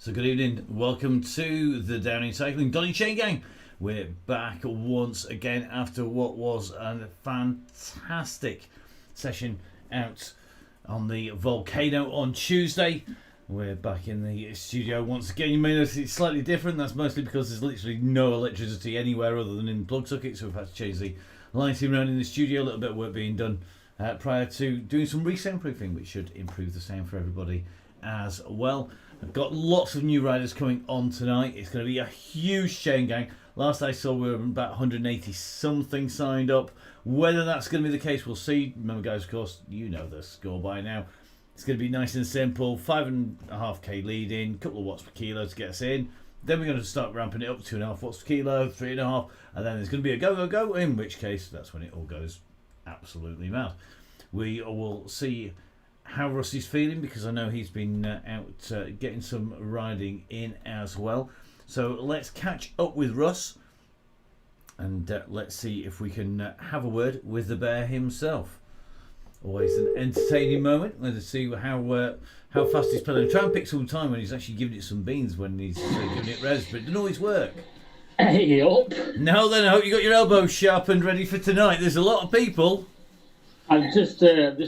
So good evening, welcome to the Down in Cycling DONNYCHAINGANG. We're back once again after what was a fantastic session out on the volcano on Tuesday. We're back in the studio once again. You may notice it's slightly different. That's mostly because there's literally no electricity anywhere other than in plug sockets, so we've had to change the lighting around in the studio. A little bit of work being done prior to doing some re-soundproofing, which should improve the sound for everybody as well. I've got lots of new riders coming on tonight. It's going to be a huge chain gang. Last I saw we were about 180 something signed up. Whether that's going to be the case, we'll see. Remember guys, of course, you know the score by now. It's going to be nice and simple. 5.5k lead in, couple of watts per kilo to get us in. Then we're going to start ramping it up, 2.5 watts per kilo, 3.5, and then there's going to be a go, go, go, in which case that's when it all goes absolutely mad. We will see how Rusty's feeling, because I know he's been out getting some riding in as well. So let's catch up with Russ and let's see if we can have a word with the bear himself. Always an entertaining moment. Let's see how fast he's pedaling. Try and pick some time when he's actually giving it some beans, when he's giving it res, but it doesn't always work. Hey up. Now then, I hope you got your elbows sharpened ready for tonight. There's a lot of people. I'm just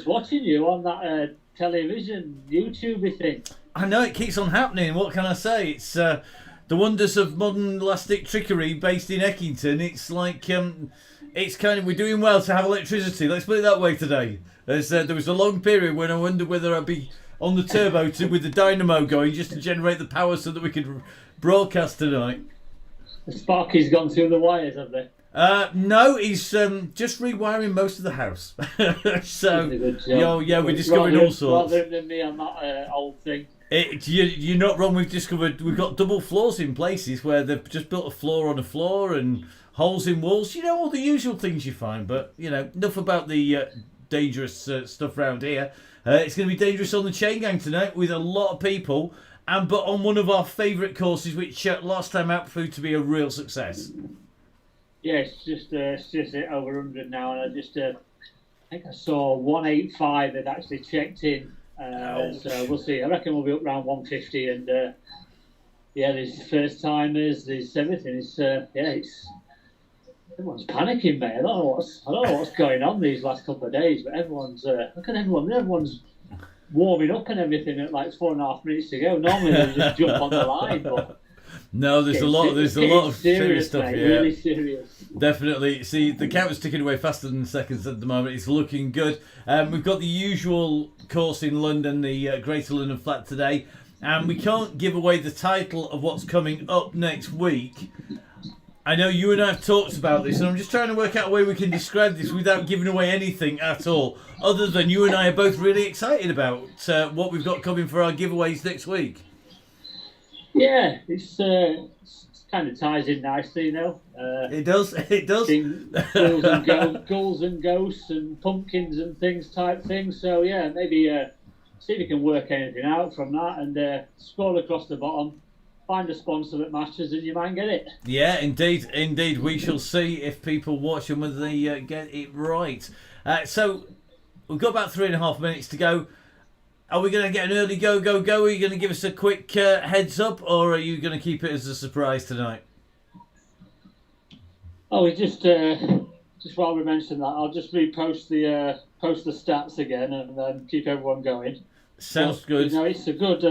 watching you on that television YouTube thing. I know, it keeps on happening. What can I say? It's the wonders of modern elastic trickery based in Eckington. It's like it's kind of, we're doing well to have electricity. Let's put it that way today. There was a long period when I wondered whether I'd be on the turbo with the dynamo going just to generate the power so that we could broadcast tonight. The Sparky's gone through the wires, have they? No, he's just rewiring most of the house. So, we're discovering all sorts. Rather than me on that old thing. You're not wrong. We've got double floors in places where they've just built a floor on a floor and holes in walls. You know, all the usual things you find. But you know, enough about the dangerous stuff around here. It's going to be dangerous on the chain gang tonight with a lot of people, but on one of our favourite courses, which last time out proved to be a real success. Yeah, it's just hit over 100 now, and I think I saw 185 had actually checked in. So we'll see. I reckon we'll be up around 150, and there's first timers, there's everything. It's everyone's panicking, mate. I don't know what's going on these last couple of days, but everyone's look at everyone. Everyone's warming up and everything at like 4.5 minutes to go. Normally they just jump on the line, but. No, there's a lot of serious stuff mate, here. Really serious. Definitely. See, the count is ticking away faster than seconds at the moment. It's looking good. We've got the usual course in London, the Greater London Flat today, and we can't give away the title of what's coming up next week. I know you and I have talked about this, and I'm just trying to work out a way we can describe this without giving away anything at all, other than you and I are both really excited about what we've got coming for our giveaways next week. Yeah, it's kind of ties in nicely, you know. It does. Ghouls and ghosts and pumpkins and things type things. So yeah, maybe see if you can work anything out from that, and scroll across the bottom, find a sponsor that matches, and you might get it. Yeah, indeed. We shall see if people watch and whether they get it right. So we've got about 3.5 minutes to go. Are we going to get an early go? Are you going to give us a quick heads up, or are you going to keep it as a surprise tonight? Oh, we just while we mentioned that, I'll just repost the stats again and then keep everyone going. Sounds good. You know, it's a good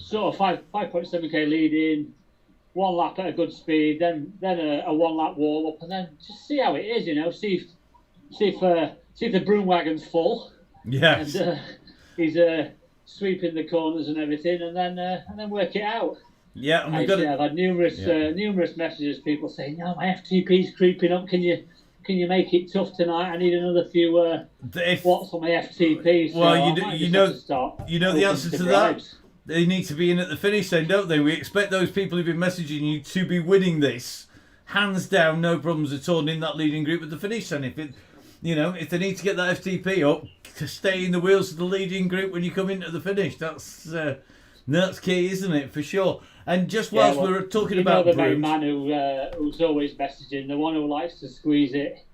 sort of 5.7k lead in, one lap at a good speed, then a 1 lap wall up, and then just see how it is. You know, see if the broom wagon's full. Yes. And he's sweeping the corners and everything, and then work it out. Yeah, and I've had numerous messages, people saying, "No, my FTP's creeping up. Can you make it tough tonight? I need another few watts on my FTP." So well, you know the answer to that. They need to be in at the finish then, don't they? We expect those people who've been messaging you to be winning this, hands down, no problems at all, in that leading group at the finish. And if they need to get that FTP up, to stay in the wheels of the leading group when you come into the finish, that's key, isn't it? For sure. And just whilst we're talking about the main man who's always messaging, the one who likes to squeeze it,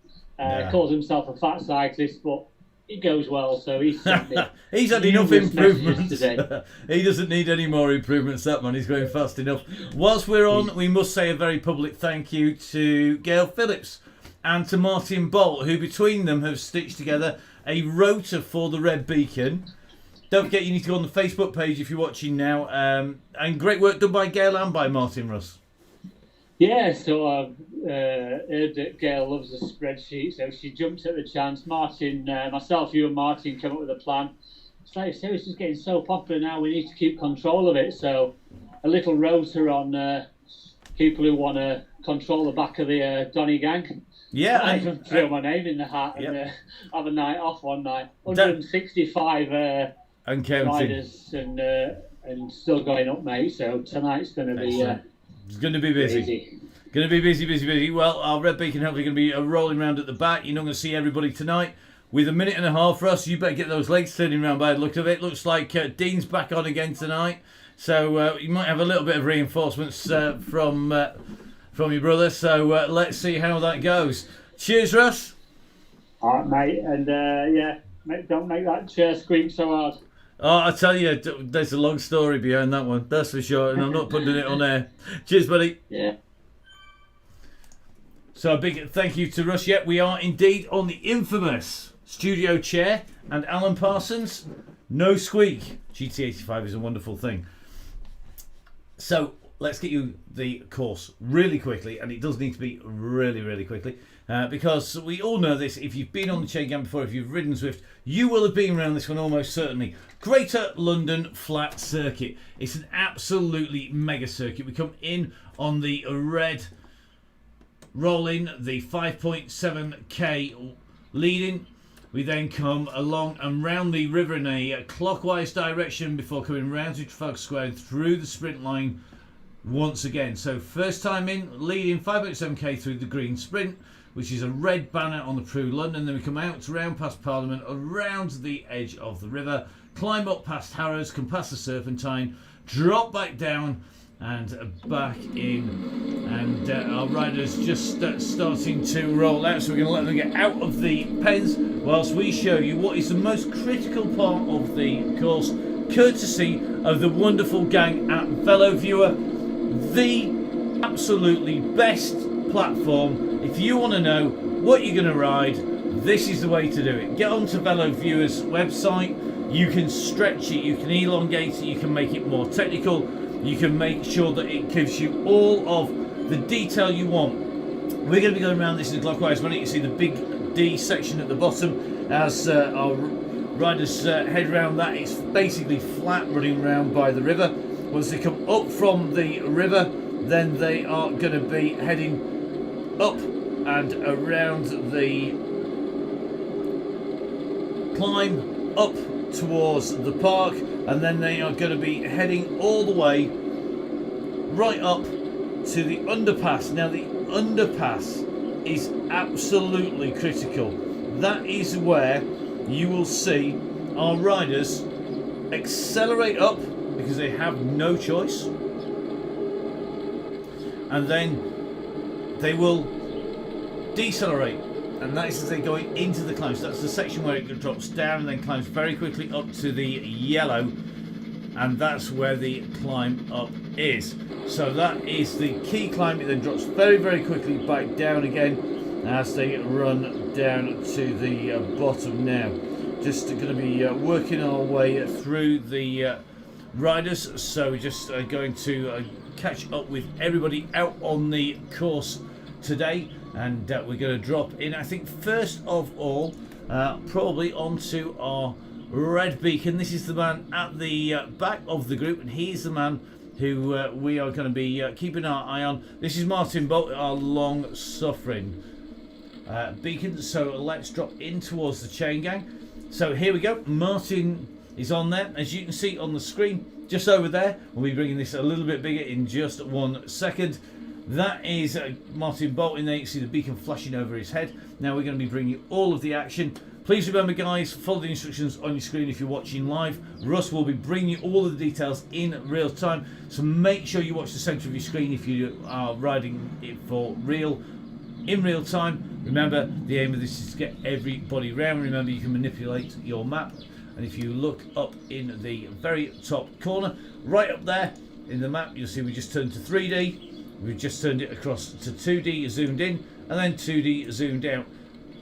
calls himself a fat cyclist, but it goes well. So he's sent me he's had enough numerous messages improvements. today. He doesn't need any more improvements, that man. He's going fast enough. Whilst we're on, we must say a very public thank you to Gail Phillips and to Martin Bolt, who between them have stitched together a rota for the Red Beacon. Don't forget, you need to go on the Facebook page if you're watching now. And great work done by Gail and by Martin, Russ. Yeah, so I've heard that Gail loves a spreadsheet, so she jumps at the chance. Martin, myself, you and Martin came up with a plan. It's like, so it's just getting so popular now, we need to keep control of it. So a little rota on people who want to control the back of the Donny gang. Yeah. I even throw my name in the hat and have a night off one night. 165 and counting. riders and still going up, mate. So tonight's going to be... it's going to be busy. Going to be busy. Well, our Red Beacon hopefully going to be rolling around at the back. You're not going to see everybody tonight. With a minute and a half for us, you better get those legs turning around by the look of it. Looks like Dean's back on again tonight. So you might have a little bit of reinforcements from your brother. So let's see how that goes. Cheers, Russ. All right, mate. And mate, don't make that chair squeak so hard. Oh, I tell you, there's a long story behind that one. That's for sure. And I'm not putting it on air. Cheers, buddy. Yeah. So a big thank you to Russ. Yet we are indeed on the infamous studio chair. And Alan Parsons, no squeak. GT85 is a wonderful thing. So let's get you the course really quickly. And it does need to be really, really quickly. Because we all know this. If you've been on the chain gang before, if you've ridden Zwift, you will have been around this one almost certainly. Greater London Flat Circuit. It's an absolutely mega circuit. We come in on the red rolling, the 5.7k leading. We then come along and round the river in a clockwise direction before coming round to Trafalgar Square and through the sprint line once again. So first time in, leading 5.7k through the green sprint, which is a red banner on the Prue London. Then we come out round past Parliament, around the edge of the river, climb up past Harrows, come past the Serpentine, drop back down and back in. And our riders just starting to roll out, so we're going to let them get out of the pens whilst we show you what is the most critical part of the course, courtesy of the wonderful gang at VeloViewer, the absolutely best platform. If you want to know what you're going to ride, this is the way to do it. Get onto VeloViewer's website. You can stretch it, you can elongate it, you can make it more technical, you can make sure that it gives you all of the detail you want. We're going to be going around this in a clockwise manner. You can see the big D section at the bottom as our riders head around that. It's basically flat running around by the river. Once they come up from the river, then they are going to be heading up and around the climb up towards the park, and then they are going to be heading all the way right up to the underpass. Now the underpass is absolutely critical. That is where you will see our riders accelerate up because they have no choice, and then they will decelerate, and that is as they go into the climb. So that's the section where it drops down and then climbs very quickly up to the yellow, and that's where the climb up is. So that is the key climb. It then drops very, very quickly back down again as they run down to the bottom now. Just going to be working our way through the riders, so we're just going to catch up with everybody out on the course today, and we're going to drop in, I think first of all probably onto our Red Beacon. This is the man at the back of the group, and he's the man who we are going to be keeping our eye on. This is Martin Bolt, our long suffering beacon. So let's drop in towards the chain gang. So here we go. Martin is on there, as you can see on the screen just over there. We'll be bringing this a little bit bigger in just 1 second. That is Martin Bolt in there. You can see the beacon flashing over his head. Now we're going to be bringing you all of the action. Please remember, guys, follow the instructions on your screen if you're watching live. Russ will be bringing you all of the details in real time, so make sure you watch the centre of your screen if you are riding it for real in real time. Remember, the aim of this is to get everybody round. Remember, you can manipulate your map, and if you look up in the very top corner, right up there in the map, you'll see we just turned to 3D. We've just turned it across to 2D zoomed in, and then 2D zoomed out.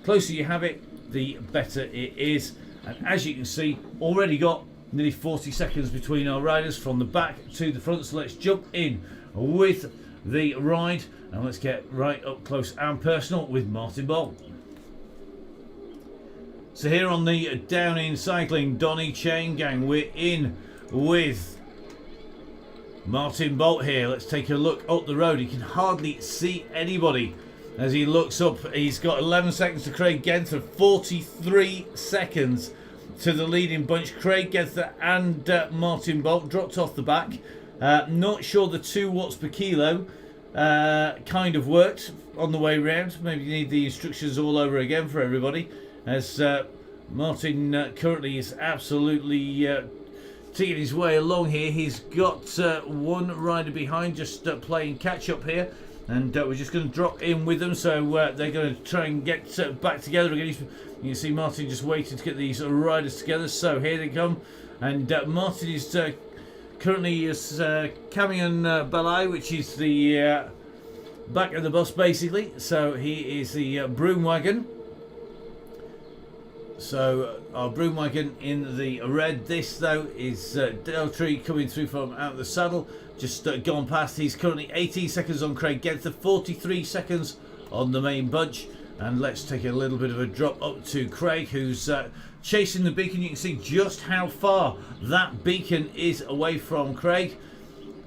Closer you have it, the better it is. And as you can see, already got nearly 40 seconds between our riders from the back to the front. So let's jump in with the ride, and let's get right up close and personal with Martin Bolt. So here on the Down in Cycling Donny Chain Gang, we're in with Martin Bolt here. Let's take a look up the road. He can hardly see anybody as he looks up. He's got 11 seconds to Craig Genther, 43 seconds to the leading bunch. Craig Genther and Martin Bolt dropped off the back. Not sure the 2 watts per kilo kind of worked on the way round. Maybe you need the instructions all over again for everybody, as Martin currently is absolutely taking his way along here. He's got one rider behind, just playing catch up here, and we're just going to drop in with them. So they're going to try and get back together again. You can see Martin just waiting to get these riders together. So here they come, and Martin is currently is Camion Balai, which is the back of the bus basically. So he is the broom wagon. So our broom wagon in the red. This though is Deltree coming through from out of the saddle, just gone past. He's currently 18 seconds on Craig Genther, 43 seconds on the main bunch. And let's take a little bit of a drop up to Craig, who's chasing the beacon. You can see just how far that beacon is away from Craig.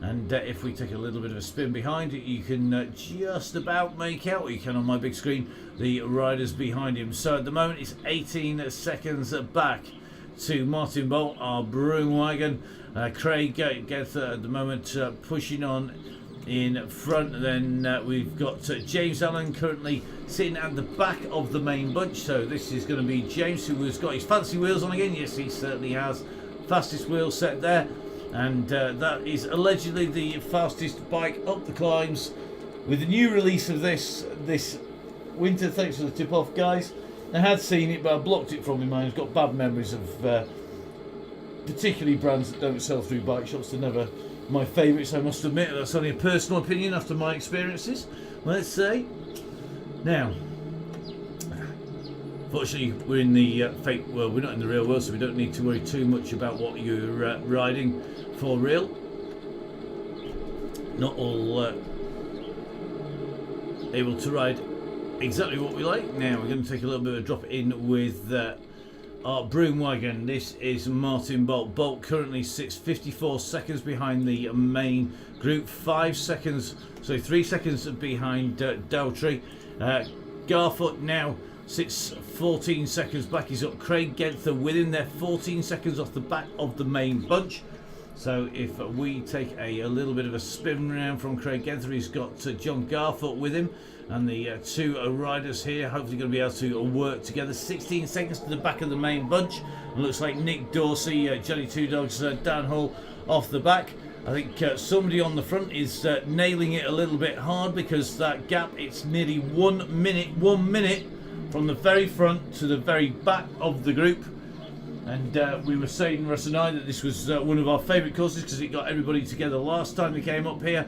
And if we take a little bit of a spin behind it, you can just about make out, you can on my big screen, the riders behind him. So at the moment it's 18 seconds back to Martin Bolt, our broom wagon. Craig gets at the moment pushing on in front. Then we've got James Allen currently sitting at the back of the main bunch. So this is going to be James, who has got his fancy wheels on again. Yes, he certainly has. Fastest wheel set there. And that is allegedly the fastest bike up the climbs with the new release of this winter. Thanks for the tip off, guys. I had seen it, but I blocked it from my mind. I've got bad memories of particularly brands that don't sell through bike shops. They're never my favourites, I must admit. That's only a personal opinion after my experiences, let's say. Now, fortunately, we're in the fake world. We're not in the real world, so we don't need to worry too much about what you're riding for real. Not all able to ride exactly what we like. Now we're going to take a little bit of a drop in with our broom wagon. This is Martin Bolt. Bolt currently sits 54 seconds behind the main group, 3 seconds behind Deltree. Garfoot now sits 14 seconds back. He's got Craig Genther within there, 14 seconds off the back of the main bunch. So if we take a little bit of a spin around from Craig Genther, he's got John Garfoot with him, and the 2 riders here hopefully going to be able to work together. 16 seconds to the back of the main bunch. It looks like Nick Dorsey, Johnny Two Dogs, Dan Hull off the back. I think somebody on the front is nailing it a little bit hard, because that gap, it's nearly 1 minute from the very front to the very back of the group. And we were saying, Russ and I, that this was one of our favourite courses because it got everybody together last time they came up here.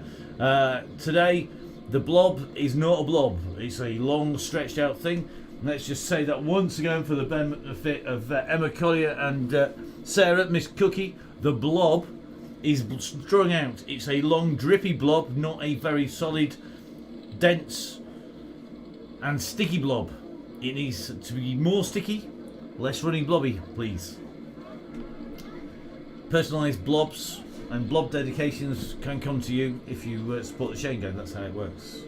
Today, the blob is not a blob. It's a long, stretched out thing. And let's just say that once again for the benefit of Emma Collier and Sarah, Miss Cookie, the blob is strung out. It's a long, drippy blob, not a very solid, dense and sticky blob. It needs to be more sticky, less running blobby, please. Personalised blobs and blob dedications can come to you if you support the Chain Gang. That's how it works.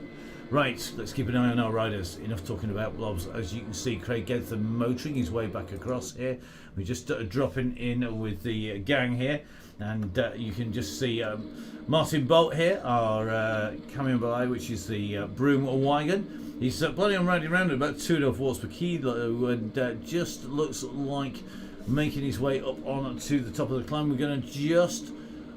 Right, let's keep an eye on our riders. Enough talking about blobs. As you can see, Craig Genther motoring his way back across here. We're just dropping in with the gang here, and you can just see Martin Bolt here, our Camion Balai, which is the broom wagon. He's planning on riding around at about 2.5 watts per kilo, and just looks like making his way up on to the top of the climb. We're going to just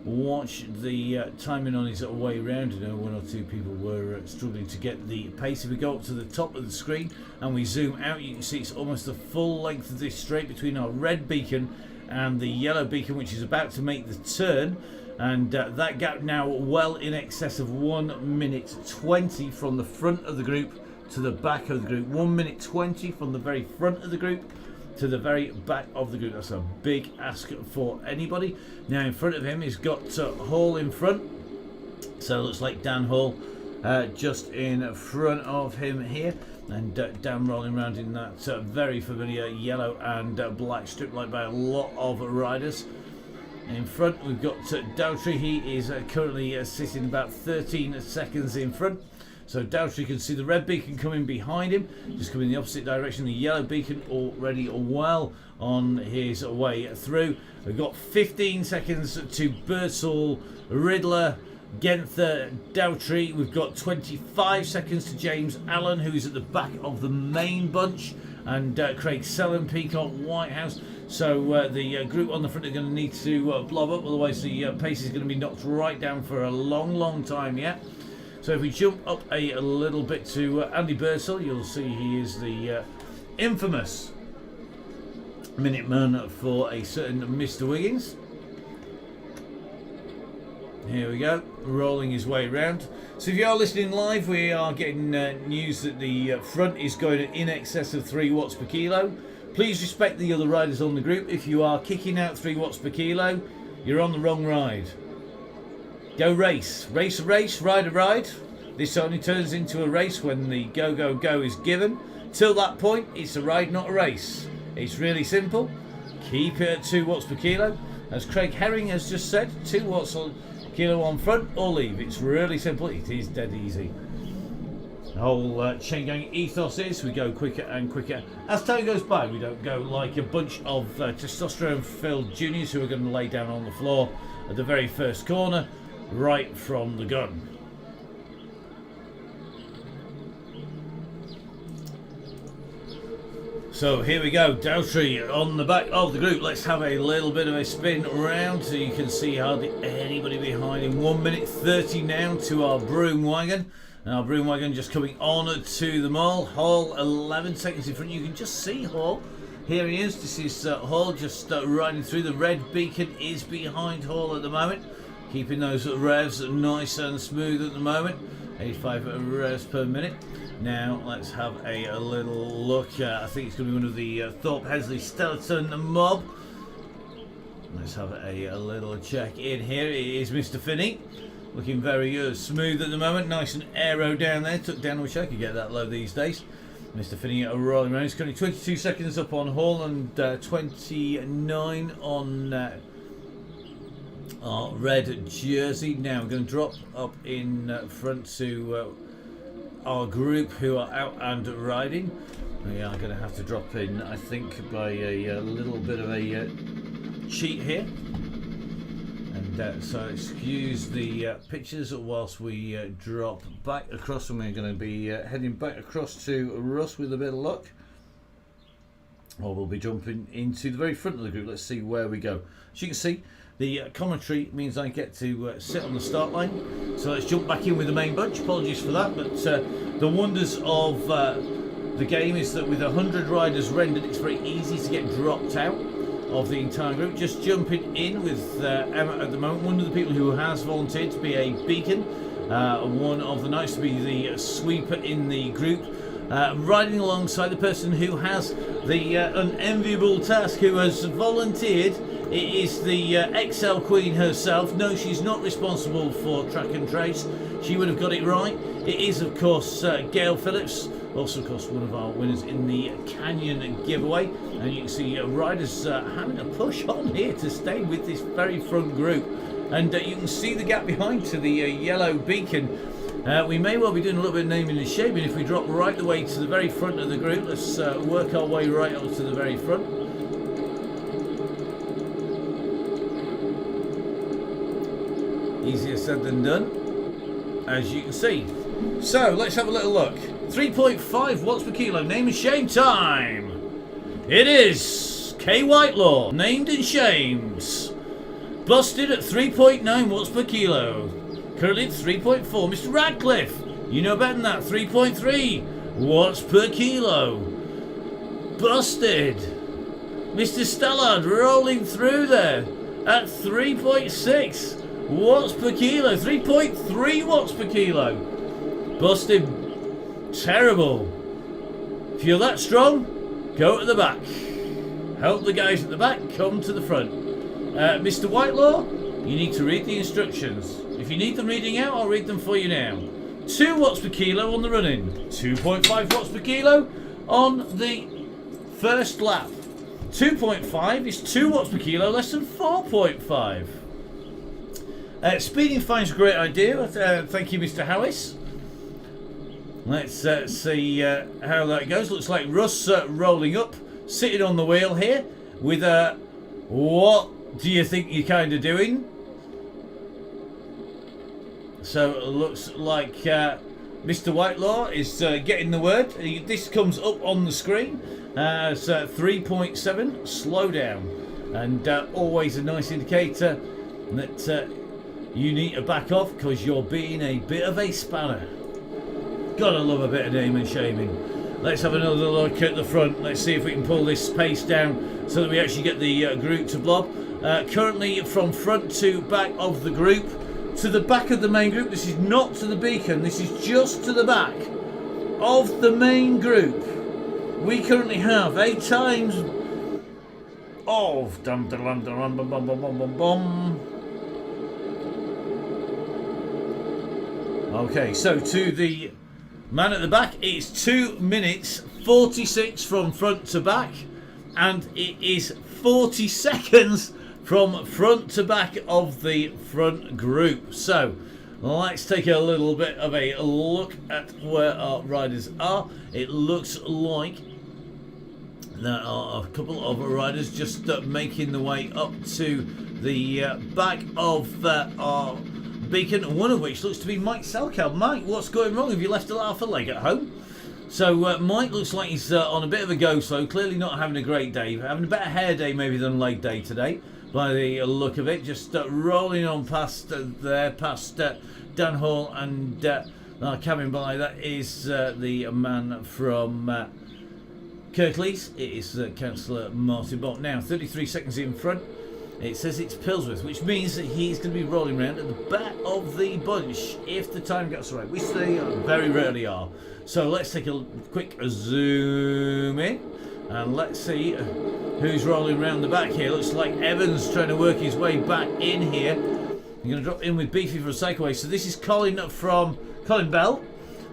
watch the timing on his way round. I know one or two people were struggling to get the pace. If we go up to the top of the screen and we zoom out, you can see it's almost the full length of this straight between our red beacon and the yellow beacon, which is about to make the turn. And that gap now well in excess of 1 minute 20 from the front of the group to the back of the group. 1 minute 20 from the very front of the group to the very back of the group. That's a big ask for anybody. Now in front of him he's got Hall in front, so it looks like Dan Hall just in front of him here, and Dan rolling around in that very familiar yellow and black strip like by a lot of riders. In front we've got Dowtree. He is currently sitting about 13 seconds in front. So Dowtree can see the red beacon coming behind him, just coming in the opposite direction. The yellow beacon already well on his way through. We've got 15 seconds to Birdsall, Riddler, Genther, Dowtree. We've got 25 seconds to James Allen, who is at the back of the main bunch, and Craig Sellen, Peacock, Whitehouse. So the group on the front are going to need to blob up, otherwise the pace is going to be knocked right down for a long time yet. So if we jump up a little bit to Andy Birdsall, you'll see he is the infamous Minuteman for a certain Mr. Wiggins. Here we go, rolling his way round. So if you are listening live, we are getting news that the front is going in excess of 3 watts per kilo. Please respect the other riders on the group. If you are kicking out 3 watts per kilo, you're on the wrong ride. Go race. Race a race, ride a ride. This only turns into a race when the go is given. Till that point, it's a ride, not a race. It's really simple. Keep it at 2 watts per kilo. As Craig Herring has just said, 2 watts per kilo on front or leave. It's really simple. It is dead easy. The whole chain gang ethos is we go quicker and quicker as time goes by. We don't go like a bunch of testosterone-filled juniors who are going to lay down on the floor at the very first corner, right from the gun. So here we go, Dowtree on the back of the group. Let's have a little bit of a spin around so you can see hardly anybody behind him. 1 minute 30 now to our broom wagon. And our broom wagon just coming on to the mall. Hall 11 seconds in front. You can just see Hall. Here he is. This is Hall just riding through. The red beacon is behind Hall at the moment, keeping those revs nice and smooth at the moment. 85 revs per minute. Now let's have a little look. I think it's going to be one of the Thorpe Hesley Stellarton mob. Let's have a little check in here. It is Mr. Finney, looking very smooth at the moment. Nice and aero down there. Took down, I wish I could get that low these days. Mr. Finney rolling around. He's currently 22 seconds up on Hall and 29 on our red jersey. Now we're going to drop up in front to our group who are out and riding. We are going to have to drop in, I think, by a little bit of a cheat here. And so excuse the pictures whilst we drop back across, and we're going to be heading back across to Russ with a bit of luck. Or we'll be jumping into the very front of the group. Let's see where we go. As you can see, the commentary means I get to sit on the start line. So let's jump back in with the main bunch. Apologies for that, but the wonders of the game is that with 100 riders rendered, it's very easy to get dropped out of the entire group. Just jumping in with Emma at the moment, one of the people who has volunteered to be a beacon, one of the knights to be the sweeper in the group, riding alongside the person who has the unenviable task, who has volunteered. It is the XL Queen herself. No, she's not responsible for track and trace. She would have got it right. It is, of course, Gail Phillips, also, of course, one of our winners in the Canyon giveaway. And you can see riders having a push on here to stay with this very front group. And you can see the gap behind to the yellow beacon. We may well be doing a little bit of naming and shaming if we drop right the way to the very front of the group. Let's work our way right up to the very front. Easier said than done, as you can see. So let's have a little look. 3.5 watts per kilo. Name and shame time. It is K. Whitelaw. Named and shamed. Busted at 3.9 watts per kilo. Currently at 3.4. Mr. Radcliffe, you know better than that. 3.3 watts per kilo. Busted. Mr. Stallard rolling through there at 3.6 watts per kilo. 3.3 watts per kilo. Busted. Terrible. If you're that strong, go to the back. Help the guys at the back come to the front. Mr. Whitelaw, you need to read the instructions. If you need them reading out, I'll read them for you now. 2 watts per kilo on the run-in. 2.5 watts per kilo on the first lap. 2.5 is 2 watts per kilo, less than 4.5. Speeding fine's a great idea. Thank you, Mr. Howis. Let's see how that goes. Looks like Russ rolling up, sitting on the wheel here with a... What do you think you're kind of doing? So it looks like Mr. Whitelaw is getting the word. This comes up on the screen as 3.7 slow down, and always a nice indicator that you need to back off because you're being a bit of a spanner. Gotta love a bit of name and shaming. Let's have another look at the front. Let's see if we can pull this pace down so that we actually get the group to blob. Currently from front to back of the group, to the back of the main group. This is not to the beacon, this is just to the back of the main group. We currently have 8 times of Okay, so to the man at the back, it's 2 minutes 46 from front to back, and it is 40 seconds from front to back of the front group. So let's take a little bit of a look at where our riders are. It looks like there are a couple of riders just making the way up to the back of our beacon, one of which looks to be Mike Selkow. Mike, what's going wrong? Have you left a half a leg at home? So Mike looks like he's on a bit of a go slow, clearly not having a great day, having a better hair day maybe than leg day today by the look of it. Just rolling on past there, past Dan Hall and coming by. That is the man from Kirklees. It is Councillor Martin Bott. Now 33 seconds in front. It says it's Pillsworth, which means that he's going to be rolling around at the back of the bunch if the time gets right, which they very rarely are. So let's take a quick zoom in and let's see who's rolling around the back here. Looks like Evans trying to work his way back in here. I'm going to drop in with Beefy for a takeaway. So this is Colin from Colin Bell,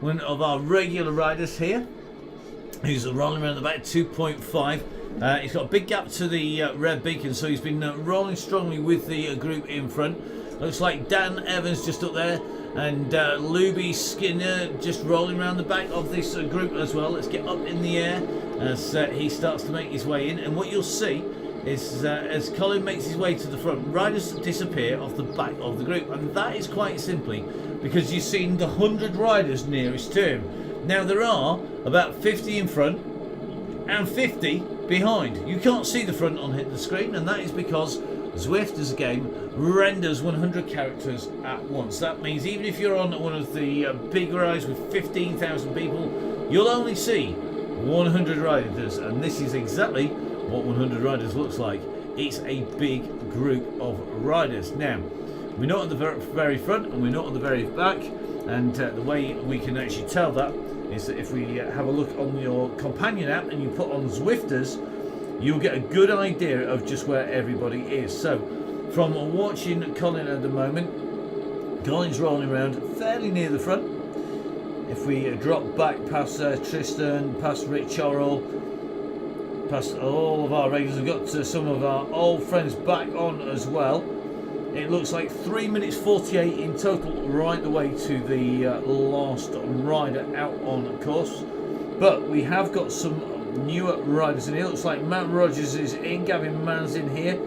one of our regular riders here, who's rolling around the back 2.5. He's got a big gap to the red beacon, so he's been rolling strongly with the group in front. Looks like Dan Evans just up there, and Luby Skinner just rolling around the back of this group as well. Let's get up in the air as he starts to make his way in. And what you'll see is as Colin makes his way to the front, riders disappear off the back of the group, and that is quite simply because you've seen the 100 riders nearest to him. Now there are about 50 in front and 50 behind. You can't see the front on the screen, and that is because Zwift as a game renders 100 characters at once. That means even if you're on one of the big rides with 15,000 people, you'll only see 100 riders, and this is exactly what 100 riders looks like. It's a big group of riders. Now we're not at the very front and we're not at the very back, and the way we can actually tell that is that if we have a look on your companion app and you put on Zwifters, you'll get a good idea of just where everybody is. So from watching Colin at the moment, Colin's rolling around fairly near the front. If we drop back past Tristan, past Rich Orrell, past all of our regulars, we've got some of our old friends back on as well. It looks like 3 minutes 48 in total, right the way to the last rider out on course. But we have got some newer riders in here. Looks like Matt Rogers is in, Gavin Mann's in here.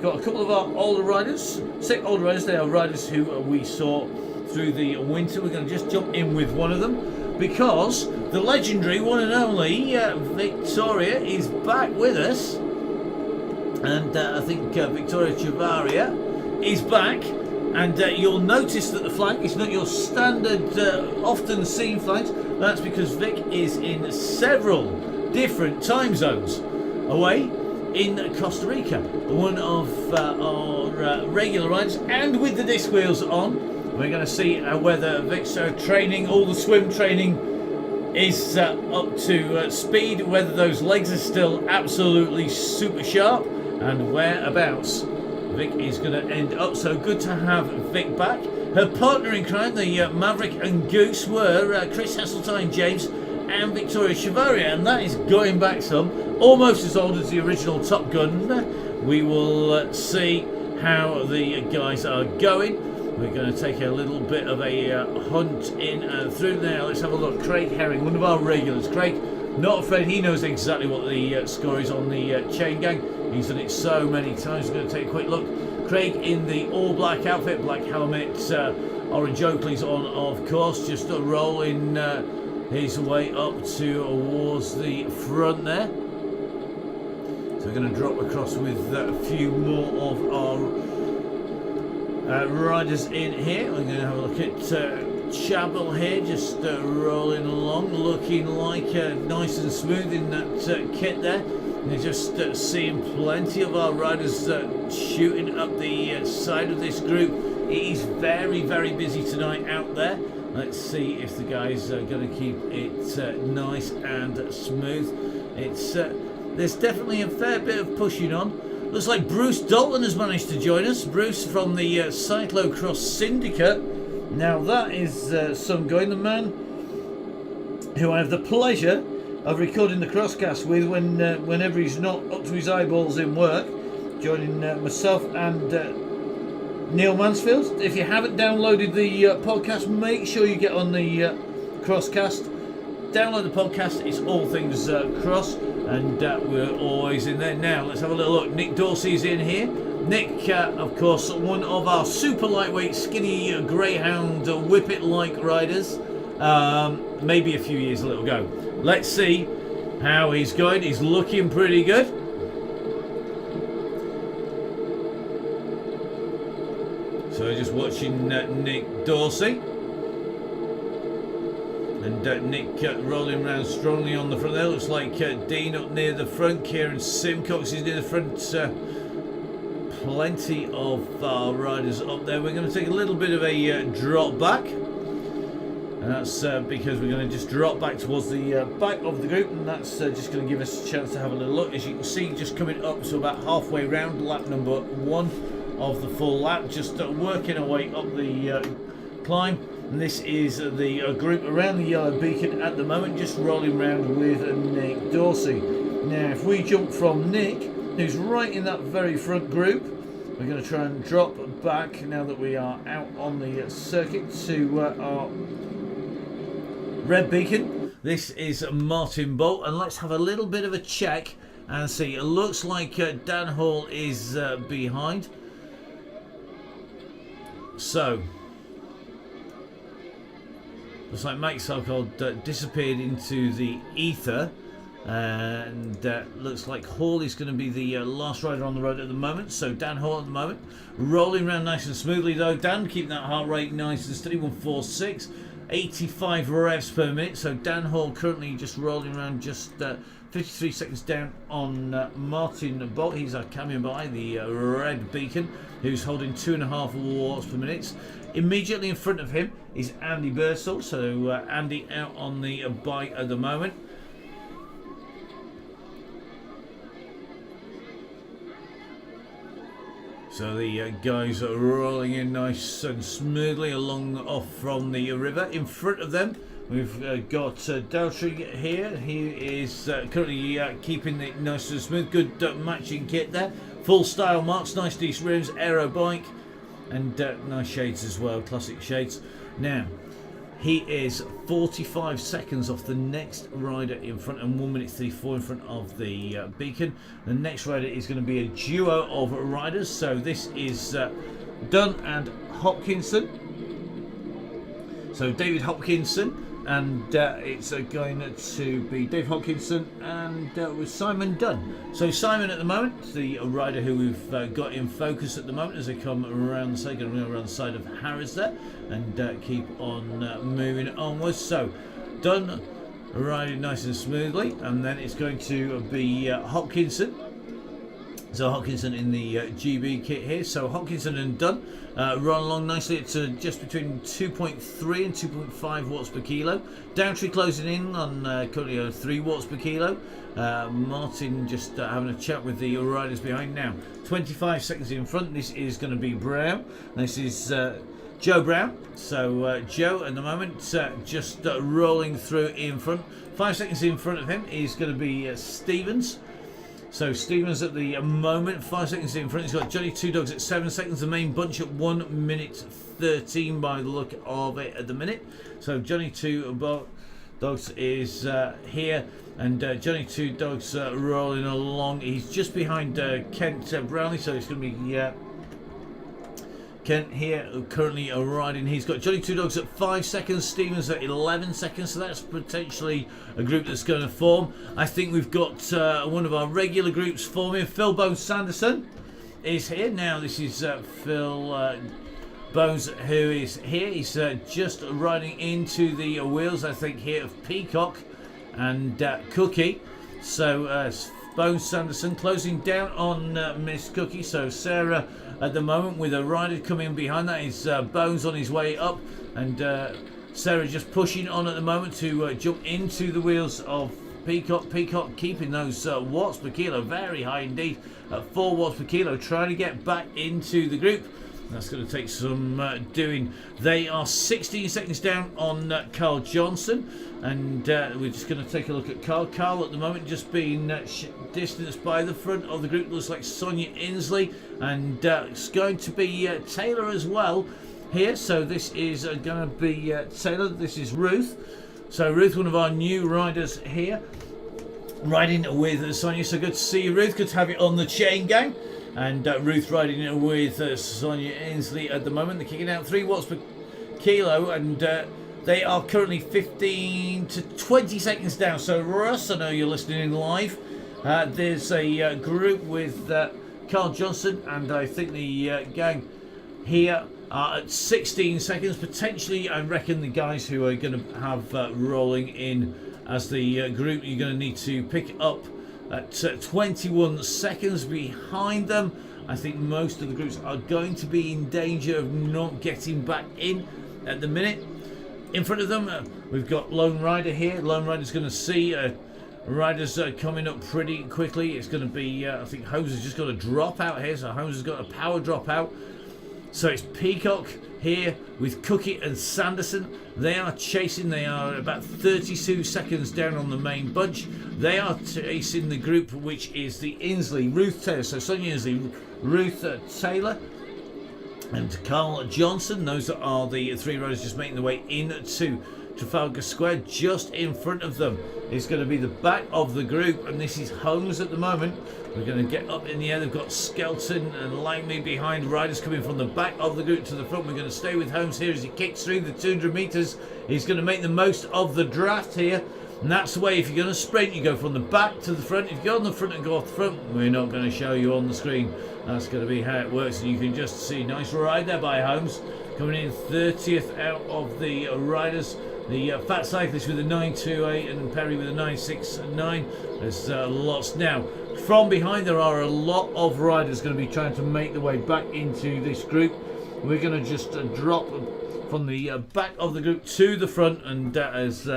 Got a couple of our older riders, sick older riders. They are riders who we saw through the winter. We're going to just jump in with one of them because the legendary one and only Victoria is back with us. And I think Victoria Chavaria is back, and you'll notice that the flag is not your standard often seen flags. That's because Vic is in several different time zones away in Costa Rica, one of our regular riders, and with the disc wheels on. We're going to see whether Vic's training, all the swim training, is up to speed, whether those legs are still absolutely super sharp, and whereabouts Vic is going to end up. So good to have Vic back. Her partner in crime, the Maverick and Goose, were Chris Hasseltine James and Victoria Chavaria, and that is going back some, almost as old as the original Top Gun. We will see how the guys are going. We're going to take a little bit of a hunt in through there. Let's have a look. Craig Herring, one of our regulars. Craig, not afraid, he knows exactly what the score is on the chain gang. He's done it so many times. We're going to take a quick look. Craig in the all black outfit, black helmet, orange Oakley's on, of course, just rolling his way up towards the front there. So we're going to drop across with a few more of our riders in here. We're going to have a look at Chapel here, just rolling along, looking like nice and smooth in that kit there. And you're just seeing plenty of our riders shooting up the side of this group. It is very, very busy tonight out there. Let's see if the guys are going to keep it nice and smooth. It's there's definitely a fair bit of pushing on. Looks like Bruce Dalton has managed to join us. Bruce from the Cyclocross Syndicate. Now that is some going. The man who I have the pleasure of recording the crosscast with whenever he's not up to his eyeballs in work, joining myself and Neil Mansfield. If you haven't downloaded the podcast, make sure you get on the crosscast. Download the podcast. It's all things cross, and we're always in there. Now let's have a little look. Nick Dorsey's in here. Nick, of course, one of our super lightweight, skinny greyhound whippet-like riders. Maybe a few years ago. Let's see how he's going. He's looking pretty good. So just watching Nick Dorsey. And Nick rolling around strongly on the front there. Looks like Dean up near the front. Kieran Simcox is near the front. Plenty of our riders up there. We're going to take a little bit of a drop back. And that's because we're going to just drop back towards the back of the group, and that's just going to give us a chance to have a little look. As you can see, just coming up to about halfway round, lap number 1 of the full lap, just working our way up the climb. And this is the group around the yellow beacon at the moment, just rolling around with Nick Dorsey. Now, if we jump from Nick, who's right in that very front group, we're going to try and drop back now that we are out on the circuit to our red beacon. This is Martin Bolt, and let's have a little bit of a check and see. It looks like Dan Hall is behind. So looks like Mike Salcold disappeared into the ether, and looks like Hall is going to be the last rider on the road at the moment. So Dan Hall at the moment, rolling around nice and smoothly though. Dan keeping that heart rate nice and steady, 146, 85 revs per minute. So Dan Hall currently just rolling around, just 53 seconds down on Martin Bolt. He's coming by the red beacon, who's holding 2.5 watts per minute. Immediately in front of him is Andy Bursell. So Andy out on the bike at the moment. So the guys are rolling in nice and smoothly along off from the river. In front of them, we've got Daltrey here. He is currently keeping it nice and smooth. Good matching kit there. Full style marks, nice decent rims, aero bike, and nice shades as well, classic shades. Now, he is 45 seconds off the next rider in front, and 1 minute 34 in front of the beacon. The next rider is going to be a duo of riders. So this is Dunn and Hopkinson. So David Hopkinson and it's going to be Dave Hodkinson and with Simon Dunn. So Simon at the moment, the rider who we've got in focus at the moment as they come around the side, going around the side of Harris there, and keep on moving onwards. So Dunn riding nice and smoothly, and then it's going to be Hodkinson. So Hodkinson in the GB kit here. So Hodkinson and Dunn run along nicely. It's just between 2.3 and 2.5 watts per kilo. Downtree closing in on currently 3 watts per kilo. Martin just having a chat with the riders behind now. 25 seconds in front. This is going to be Brown. This is Joe Brown. So Joe at the moment just rolling through in front. 5 seconds in front of him is going to be Stevens. So Stevens at the moment, 5 seconds in front. He's got Johnny Two Dogs at 7 seconds. The main bunch at 1 minute 13 by the look of it at the minute. So Johnny Two Dogs is here, and Johnny Two Dogs rolling along. He's just behind Kent Brownlee, so it's going to be Kent here currently riding. He's got Johnny Two Dogs at 5 seconds, Stevens at 11 seconds, so that's potentially a group that's going to form. I think we've got one of our regular groups forming. Phil Bones Sanderson is here. Now this is Phil Bones who is here. He's just riding into the wheels, I think, here of Peacock and Cookie. So Bones Sanderson closing down on Miss Cookie. So Sarah at the moment with a rider coming behind. That is Bones on his way up, and Sarah just pushing on at the moment to jump into the wheels of Peacock. Peacock keeping those watts per kilo very high indeed at 4 watts per kilo, trying to get back into the group. That's going to take some doing. They are 16 seconds down on Carl Johnson, and we're just going to take a look at Carl. Carl at the moment just being distanced by the front of the group. Looks like Sonia Inslee, and it's going to be Taylor as well here. So this is going to be Taylor. This is Ruth. So Ruth, one of our new riders here, riding with Sonia. So good to see you, Ruth. Good to have you on the Chain Gang. And Ruth riding with Sonia Inslee at the moment. They're kicking out 3 watts per kilo, and they are currently 15 to 20 seconds down. So Russ, I know you're listening in live. There's a group with Carl Johnson, and I think the gang here are at 16 seconds. Potentially, I reckon the guys who are going to have rolling in as the group, you're going to need to pick up at 21 seconds behind them. I think most of the groups are going to be in danger of not getting back in at the minute. In front of them, we've got Lone Rider here. Lone Rider's going to see riders coming up pretty quickly. It's going to be, I think Holmes has just got a drop out here, so Holmes has got a power drop out. So it's Peacock here with Cookie and Sanderson. They are chasing. They are about 32 seconds down on the main bunch. They are chasing the group, which is the Inslee, Ruth Taylor. So Sonia Inslee, Ruth Taylor, and Carl Johnson. Those are the 3 riders just making their way into Trafalgar Square. Just in front of them is going to be the back of the group, and this is Holmes at the moment. We're going to get up in the air. They've got Skelton and Langley behind. Riders coming from the back of the group to the front. We're going to stay with Holmes here as he kicks through the 200 metres. He's going to make the most of the draft here. And that's the way, if you're going to sprint, you go from the back to the front. If you go on the front and go off the front, we're not going to show you on the screen. That's going to be how it works. And you can just see, nice ride there by Holmes. Coming in 30th out of the riders. The Fat Cyclist with a 928 and Perry with a 969. There's lots now. From behind, there are a lot of riders going to be trying to make their way back into this group. We're going to just drop from the back of the group to the front, and as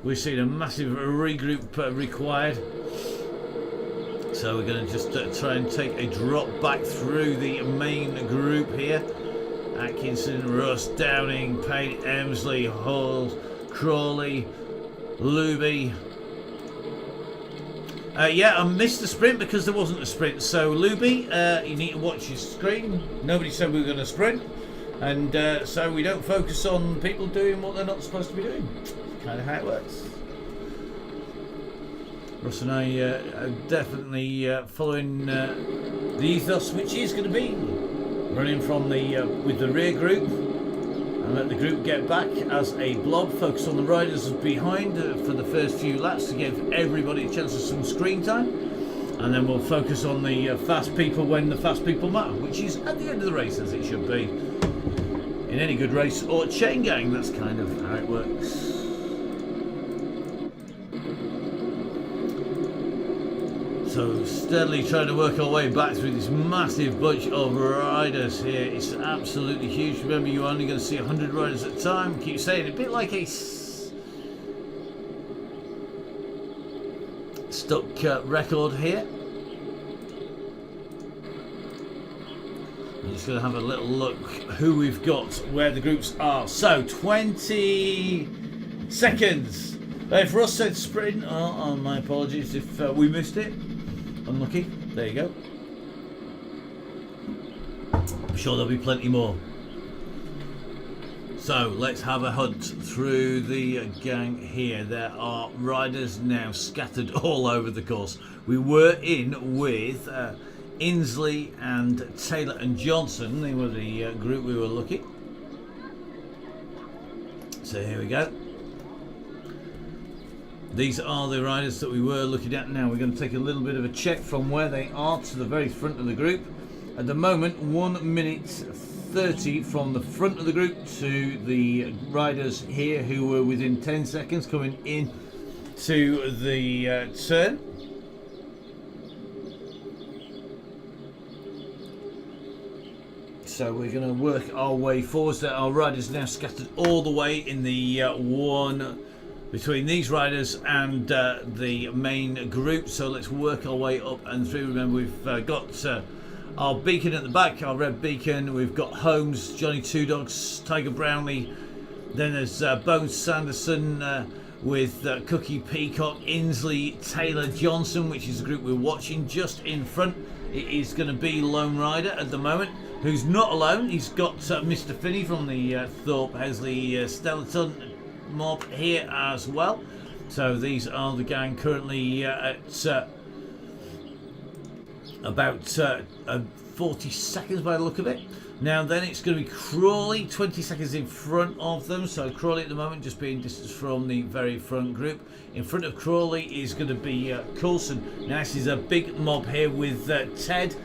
we're seeing a massive regroup required. So we're going to just try and take a drop back through the main group here. Atkinson, Russ, Downing, Payne, Emsley, Hall, Crawley, Luby. Yeah, I missed the sprint because there wasn't a sprint. So Luby, you need to watch your screen. Nobody said we were going to sprint, and so we don't focus on people doing what they're not supposed to be doing. Kind of how it works. Russ and I are definitely following the ethos, which is going to be running from the with the rear group, and let the group get back as a blob. Focus on the riders behind for the first few laps to give everybody a chance of some screen time, and then we'll focus on the fast people when the fast people matter, which is at the end of the race, as it should be in any good race or chain gang. That's kind of how it works. So steadily trying to work our way back through this massive bunch of riders here. It's absolutely huge. Remember, you're only going to see 100 riders at a time. Keep saying, a bit like a stuck record here. I'm just going to have a little look who we've got, where the groups are. So 20 seconds. For us said sprint. Oh, my apologies if we missed it. Unlucky. There you go. I'm sure there'll be plenty more. So let's have a hunt through the gang here. There are riders now scattered all over the course. We were in with Inslee and Taylor and Johnson. They were the group we were looking. So here we go. These are the riders that we were looking at. Now we're going to take a little bit of a check from where they are to the very front of the group. At the moment, 1 minute 30 from the front of the group to the riders here who were within 10 seconds coming in to the turn. So we're going to work our way forwards. There are riders now scattered all the way in the one between these riders and the main group. So let's work our way up and through. Remember, we've got our beacon at the back, our red beacon. We've got Holmes, Johnny Two Dogs, Tiger Brownlee. Then there's Bones Sanderson with Cookie Peacock, Inslee, Taylor, Johnson, which is the group we're watching. Just in front, it is going to be Lone Rider at the moment, who's not alone. He's got Mr. Finney from the Thorpe Hesley Stellaton mob here as well. So these are the gang currently at about 40 seconds by the look of it. Now then it's going to be Crawley 20 seconds in front of them. So Crawley at the moment just being distance from the very front group. In front of Crawley is going to be Coulson. Now this is a big mob here with Ted,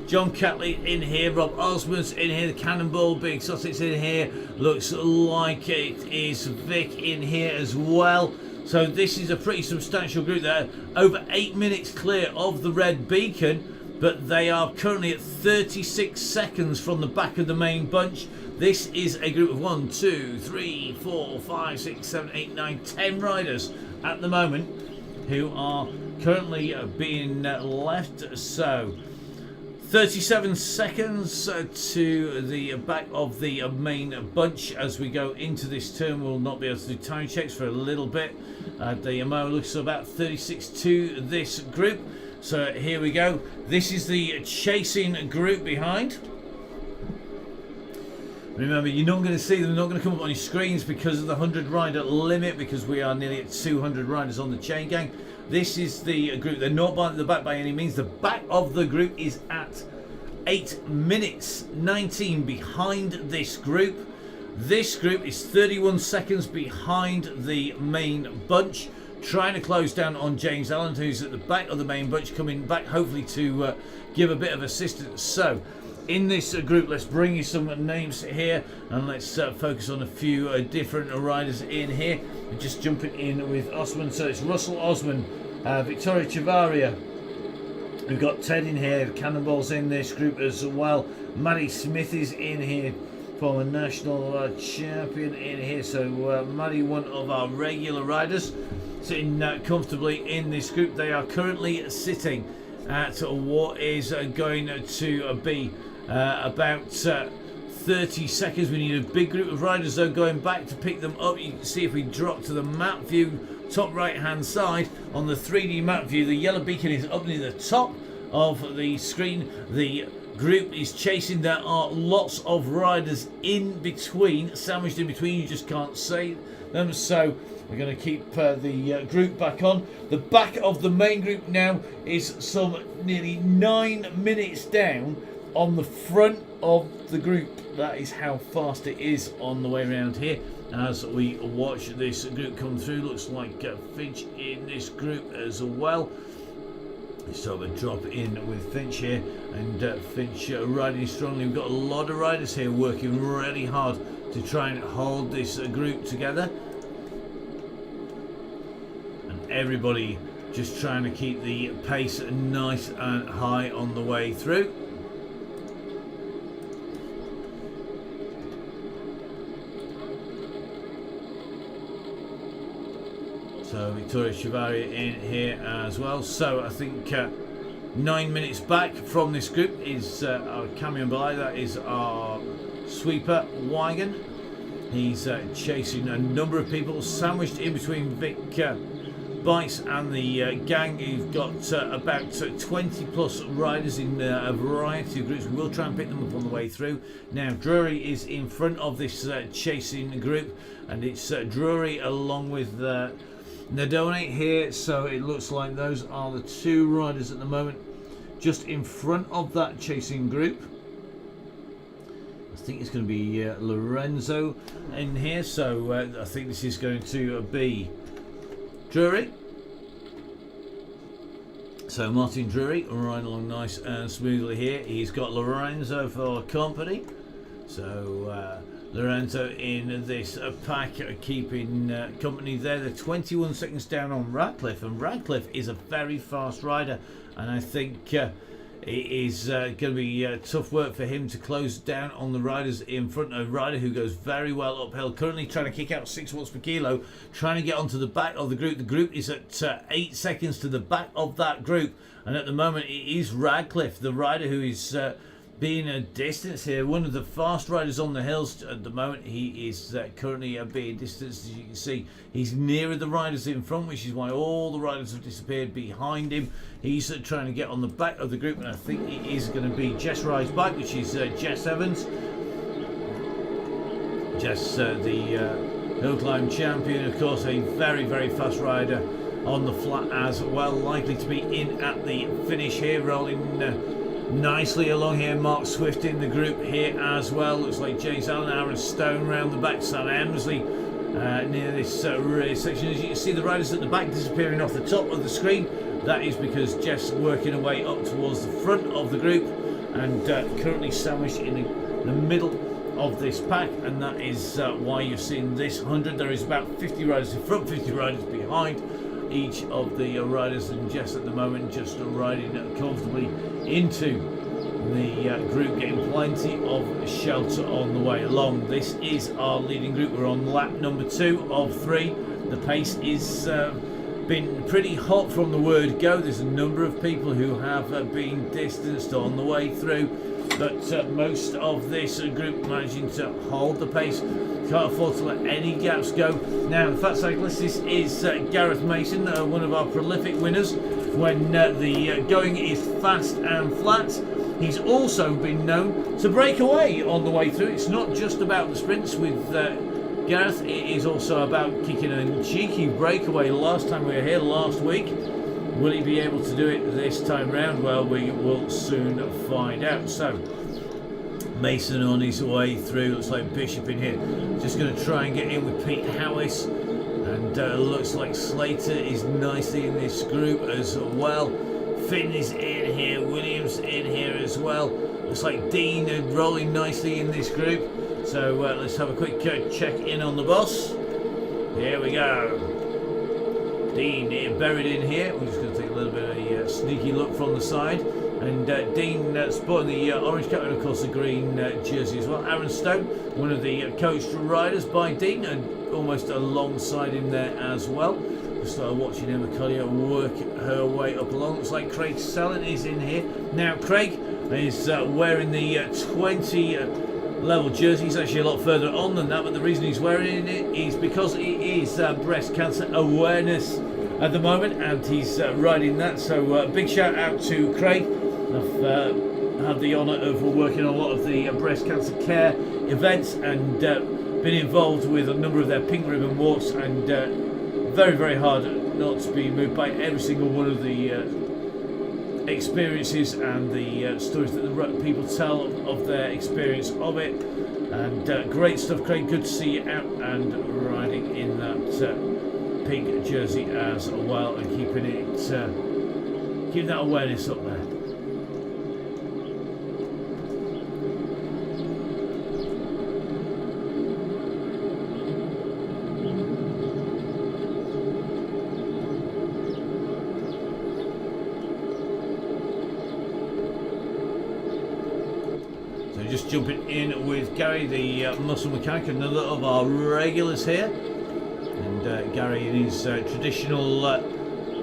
John Catley in here, Rob Osmond's in here, the Cannonball, Big Sussex in here. Looks like it is Vic in here as well. So this is a pretty substantial group there. Over 8 minutes clear of the red beacon, but they are currently at 36 seconds from the back of the main bunch. This is a group of 1, 2, 3, 4, 5, 6, 7, 8, 9, 10 riders at the moment who are currently being left. So 37 seconds to the back of the main bunch as we go into this turn. We'll not be able to do time checks for a little bit. The MO looks about 36 to this group. So here we go. This is the chasing group behind. Remember, you're not going to see them, they're not going to come up on your screens because of the 100 rider limit, because we are nearly at 200 riders on the chain gang. This is the group. They're not by the back by any means. The back of the group is at 8 minutes 19 behind this group. This group is 31 seconds behind the main bunch, trying to close down on James Allen, who's at the back of the main bunch, coming back hopefully to give a bit of assistance. So in this group, let's bring you some names here and let's focus on a few different riders in here. We're just jumping in with Osmond. So it's Russell Osmond, Victoria Chavaria. We've got Ted in here, Cannonball's in this group as well. Maddie Smith is in here, former national champion in here. So Maddie, one of our regular riders, sitting comfortably in this group. They are currently sitting at what is going to be about 30 seconds. We need a big group of riders though going back to pick them up. You can see if we drop to the map view, top right hand side on the 3D map view, the yellow beacon is up near the top of the screen. The group is chasing. There are lots of riders in between, sandwiched in between, you just can't see them. So we're going to keep the group back on. The back of the main group now is some nearly 9 minutes down on the front of the group. That is how fast it is on the way around here. As we watch this group come through, looks like Finch in this group as well. So a drop in with Finch here, and Finch riding strongly. We've got a lot of riders here working really hard to try and hold this group together, and everybody just trying to keep the pace nice and high on the way through. So Victoria Chavaria in here as well. So I think 9 minutes back from this group is our camion below. That is our sweeper wagon. He's chasing a number of people, sandwiched in between Vic Bice and the gang. You've got about 20 plus riders in a variety of groups. We will try and pick them up on the way through. Now Drury is in front of this chasing group, and it's Drury along with Nadone here. So it looks like those are the two riders at the moment just in front of that chasing group. I think it's going to be Lorenzo in here, so I think this is going to be Drury. So Martin Drury riding along nice and smoothly here. He's got Lorenzo for company. So Lorenzo in this pack keeping company there. They're 21 seconds down on Radcliffe, and Radcliffe is a very fast rider, and I think it is going to be tough work for him to close down on the riders in front. A rider who goes very well uphill, currently trying to kick out 6 watts per kilo, trying to get onto the back of the group. The group is at 8 seconds to the back of that group, and at the moment it is Radcliffe, the rider who is being a distance here. One of the fast riders on the hills at the moment. He is currently being distanced. As you can see, he's nearer the riders in front, which is why all the riders have disappeared behind him. He's trying to get on the back of the group, and I think it is going to be Jess Ride's bike, which is Jess Evans. Jess, the hill climb champion, of course, a very, very fast rider on the flat as well. Likely to be in at the finish here, rolling nicely along here. Mark Swift in the group here as well. Looks like James Allen, Aaron Stone round the back. Sam Emsley near this rear section. As you can see, the riders at the back disappearing off the top of the screen. That is because Jeff's working her way up towards the front of the group, and currently sandwiched in the middle of this pack, and that is why you're seeing this 100. There is about 50 riders in front, 50 riders behind each of the riders, and Jess at the moment just riding comfortably into the group, getting plenty of shelter on the way along. This is our leading group. We're on lap number 2 of 3. The pace is been pretty hot from the word go. There's a number of people who have been distanced on the way through, but most of this group managing to hold the pace. Can't afford to let any gaps go. Now, the Fat Cyclist, this is Gareth Mason, one of our prolific winners when the going is fast and flat. He's also been known to break away on the way through. It's not just about the sprints with Gareth, it is also about kicking a cheeky breakaway. Last time we were here, last week. Will he be able to do it this time round? Well, we will soon find out. So, Mason on his way through. Looks like Bishop in here. Just going to try and get in with Pete Howis. And looks like Slater is nicely in this group as well. Finn is in here. Williams in here as well. Looks like Dean rolling nicely in this group. So let's have a quick check in on the boss. Here we go. Dean buried in here. We're just going to take a little bit of a sneaky look from the side. And Dean sporting the orange cap and of course the green jersey as well. Aaron Stone, one of the coached riders by Dean, and almost alongside him there as well. Just watching Emma Collier work her way up along. Looks like Craig Sellen is in here. Now Craig is wearing the 20 level jersey. He's actually a lot further on than that, but the reason he's wearing it is because it is breast cancer awareness at the moment, and he's riding that. So big shout out to Craig. I've had the honour of working on a lot of the breast cancer care events, and been involved with a number of their pink ribbon walks, and very, very hard not to be moved by every single one of the experiences and the stories that the people tell of their experience of it. And great stuff, Craig. Good to see you out and riding in that pink jersey as well, and keeping that awareness up there. Just jumping in with Gary, the muscle mechanic, another of our regulars here, and Gary in his traditional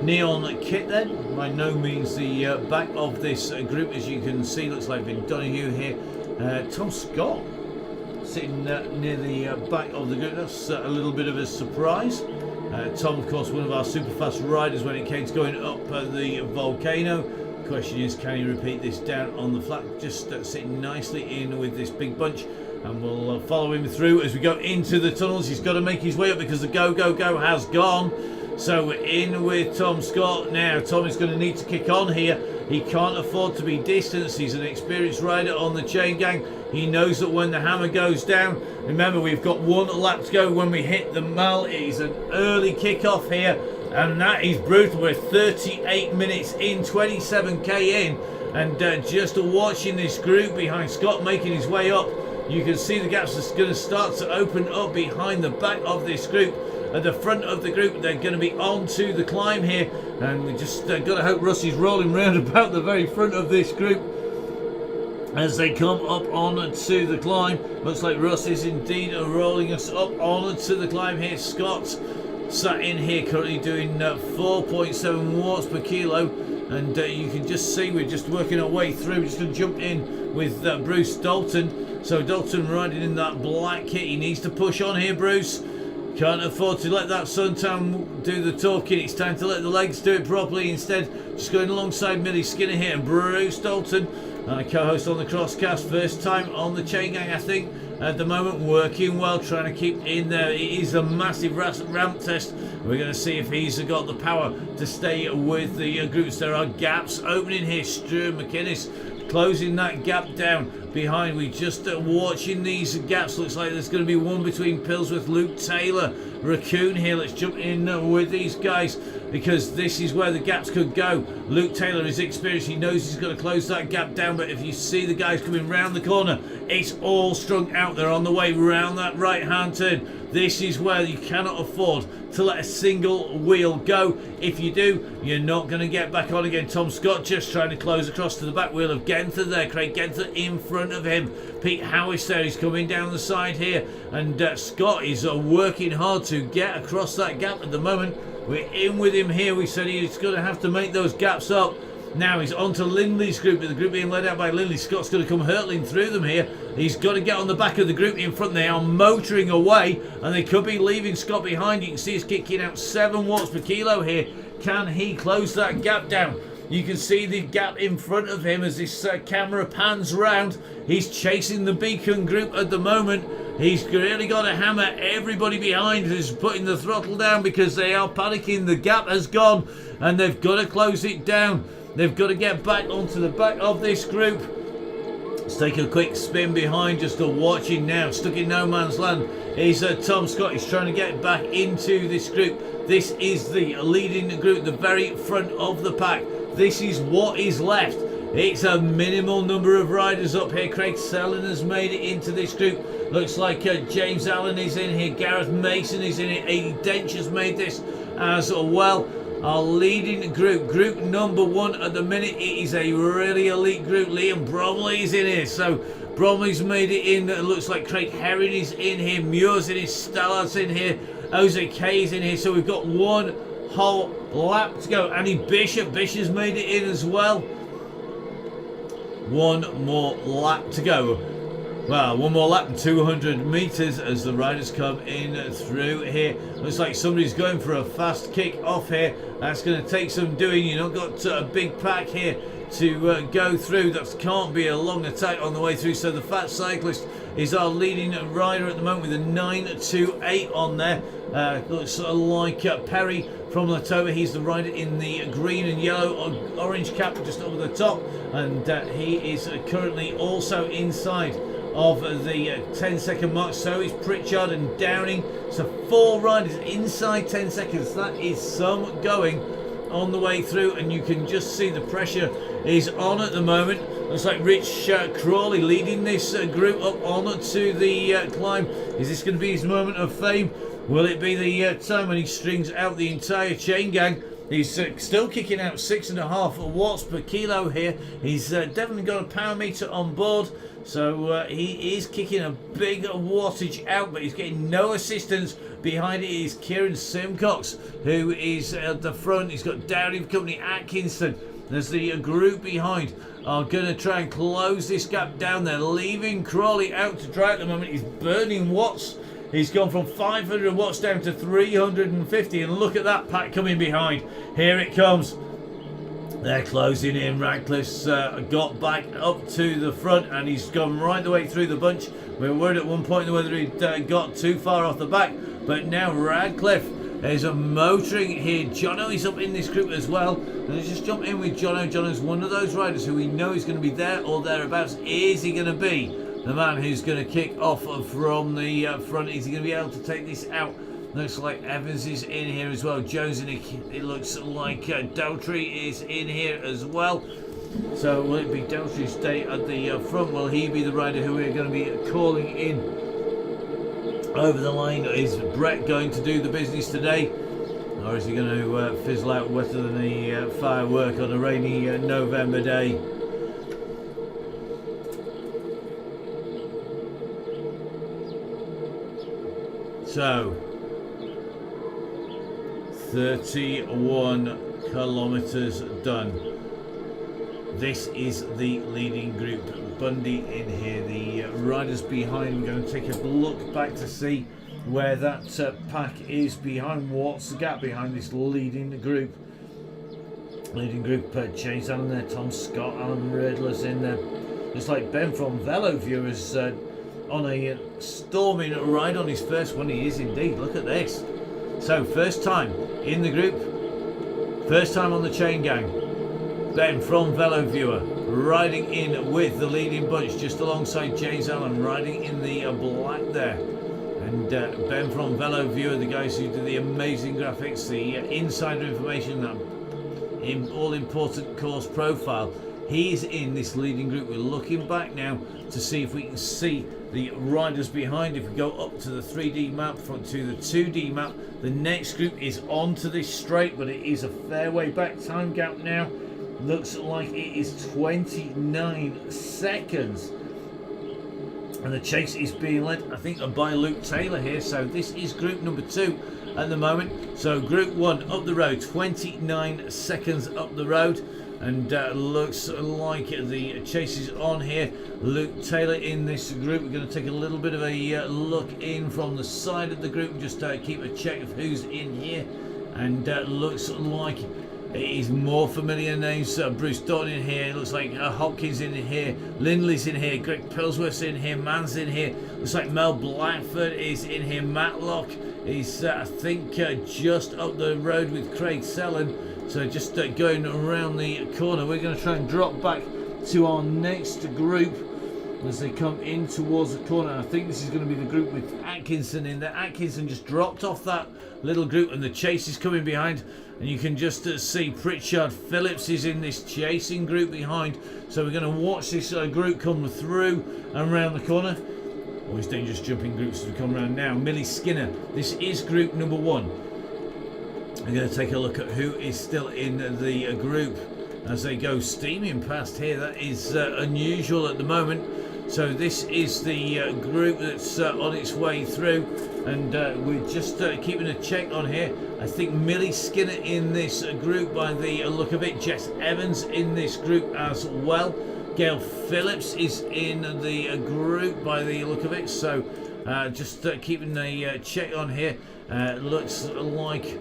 neon kit then. By no means the back of this group, as you can see, looks like Vin Donahue here. Tom Scott sitting near the back of the group. That's a little bit of a surprise. Tom, of course, one of our super fast riders when it came to going up the volcano. Question is, can he repeat this down on the flat? Just sitting nicely in with this big bunch, and we'll follow him through as we go into the tunnels. He's got to make his way up because the go has gone. So we're in with Tom Scott now. Tom is going to need to kick on here. He can't afford to be distanced. He's an experienced rider on the chain gang. He knows that when the hammer goes down, remember we've got 1 lap to go when we hit the mile. It is an early kick-off here, and that is brutal. We're 38 minutes in, 27k in, and just watching this group behind Scott making his way up, you can see the gaps are going to start to open up behind the back of this group. At the front of the group, they're going to be on to the climb here, and we just got to hope Russ is rolling round about the very front of this group as they come up on to the climb. Looks like Russ is indeed rolling us up on to the climb here. Scott sat in here currently doing 4.7 watts per kilo, and you can just see we're just working our way through. We're just going to jump in with Bruce Dalton. So Dalton riding in that black kit. He needs to push on here, Bruce. Can't afford to let that suntan do the talking. It's time to let the legs do it properly instead. Just going alongside Millie Skinner here and Bruce Dalton, co-host on the Crosscast. First time on the chain gang, I think, at the moment. Working well, trying to keep in there. It is a massive ramp test. We're going to see if he's got the power to stay with the groups. There are gaps opening here. Stuart McInnes closing that gap down behind. We just watching these gaps. Looks like there's going to be one between Pillsworth, Luke Taylor, Raccoon here. Let's jump in with these guys because this is where the gaps could go. Luke Taylor is experienced. He knows he's got to close that gap down, but if you see the guys coming round the corner, it's all strung out. They're on the way round that right hand turn. This is where you cannot afford to let a single wheel go. If you do, you're not going to get back on again. Tom Scott just trying to close across to the back wheel of Genther there. Craig Genther in front of him. Pete Howis there. He's coming down the side here. And Scott is working hard to get across that gap at the moment. We're in with him here. We said he's going to have to make those gaps up. Now he's on to Lindley's group, with the group being led out by Lindley. Scott's going to come hurtling through them here. He's got to get on the back of the group in front. They are motoring away, and they could be leaving Scott behind. You can see he's kicking out 7 watts per kilo here. Can he close that gap down? You can see the gap in front of him as this camera pans round. He's chasing the Beacon group at the moment. He's really got to hammer everybody behind who's putting the throttle down because they are panicking. The gap has gone, and they've got to close it down. They've got to get back onto the back of this group. Let's take a quick spin behind, just watching now. Stuck in no man's land is Tom Scott. He's trying to get back into this group. This is the leading group, the very front of the pack. This is what is left. It's a minimal number of riders up here. Craig Sellen has made it into this group. Looks like James Allen is in here. Gareth Mason is in it. A Dench has made this as well. Our leading group, group number 1 at the minute. It is a really elite group. Liam Bromley is in here. So Bromley's made it in. It looks like Craig Herring is in here. Muir's in here. Stallard's in here. Jose K is in here. So we've got 1 whole lap to go. Annie Bishop's made it in as well. 1 more lap to go. Well, 1 more lap and 200 metres as the riders come in through here. Looks like somebody's going for a fast kick off here. That's going to take some doing. You've not got a big pack here to go through. That can't be a long attack on the way through. So the fat cyclist is our leading rider at the moment with a 9.28 on there. Looks like Perry from Latoba. He's the rider in the green and yellow orange cap just over the top, and he is currently also inside of the 10-second mark. So is Pritchard and Downing. So 4 riders inside 10 seconds. That is some going on the way through, and you can just see the pressure is on at the moment. Looks like Rich Crawley leading this group up on to the climb. Is this going to be his moment of fame? Will it be the time when he strings out the entire chain gang? He's still kicking out 6.5 watts per kilo here. He's definitely got a power meter on board, so he is kicking a big wattage out, but he's getting no assistance. Behind it is Kieran Simcox, who is at the front. He's got Dowdy Company Atkinson. There's the group behind are going to try and close this gap down there, leaving Crawley out to dry at the moment. He's burning watts. He's gone from 500 watts down to 350, and look at that pack coming behind. Here it comes. They're closing in. Radcliffe's got back up to the front, and he's gone right the way through the bunch. We were worried at one point whether he'd got too far off the back, but now Radcliffe is motoring here. Jono is up in this group as well. And let's just jump in with Jono. Jono's one of those riders who we know is going to be there or thereabouts. Is he going to be the man who's going to kick off from the front? Is he going to be able to take this out? Looks like Evans is in here as well. Jones in it looks like Daltrey is in here as well. So will it be Daltrey stay at the front? Will he be the rider who we're going to be calling in over the line? Is Brett going to do the business today, or is he going to fizzle out wetter than the firework on a rainy November day? So 31 kilometers done. This is the leading group. Bundy in here. The riders behind. We're going to take a look back to see where that pack is behind. What's the gap behind this leading group? Leading group, James Allen there, Tom Scott, Alan Riddler's in there. Just like Ben from VeloViewer is on a storming ride on his first one. He is indeed. Look at this. So first time in the group, first time on the chain gang. Ben from VeloViewer riding in with the leading bunch just alongside James Allen riding in the black there. And Ben from VeloViewer, the guys who do the amazing graphics, the insider information, that all important course profile. He's in this leading group. We're looking back now to see if we can see the riders behind. If we go up to the 3D map, front to the 2D map, the next group is onto this straight, but it is a fair way back. Time gap now looks like it is 29 seconds. And the chase is being led, I think, by Luke Taylor here. So this is group number 2 at the moment. So group 1 up the road, 29 seconds up the road. And looks like the chase is on here. Luke Taylor in this group. We're going to take a little bit of a look in from the side of the group and just keep a check of who's in here. And looks like it is more familiar names. Bruce Dawson in here. Looks like Hopkins in here. Lindley's in here. Greg Pillsworth's in here. Mann's in here. Looks like Mel Blackford is in here. Matlock is, I think, just up the road with Craig Sellen. So just going around the corner. We're going to try and drop back to our next group as they come in towards the corner. I think this is going to be the group with Atkinson in there. Atkinson just dropped off that little group and the chase is coming behind. And you can just see Pritchard Phillips is in this chasing group behind. So we're going to watch this group come through and around the corner. Always dangerous jumping groups as we come around now. Millie Skinner. This is group number 1. We're going to take a look at who is still in the group as they go steaming past here. That is unusual at the moment. So this is the group that's on its way through, and we're just keeping a check on here. I think Millie Skinner in this group by the look of it. Jess Evans in this group as well. Gail Phillips is in the group by the look of it. So just keeping a check on here. Looks like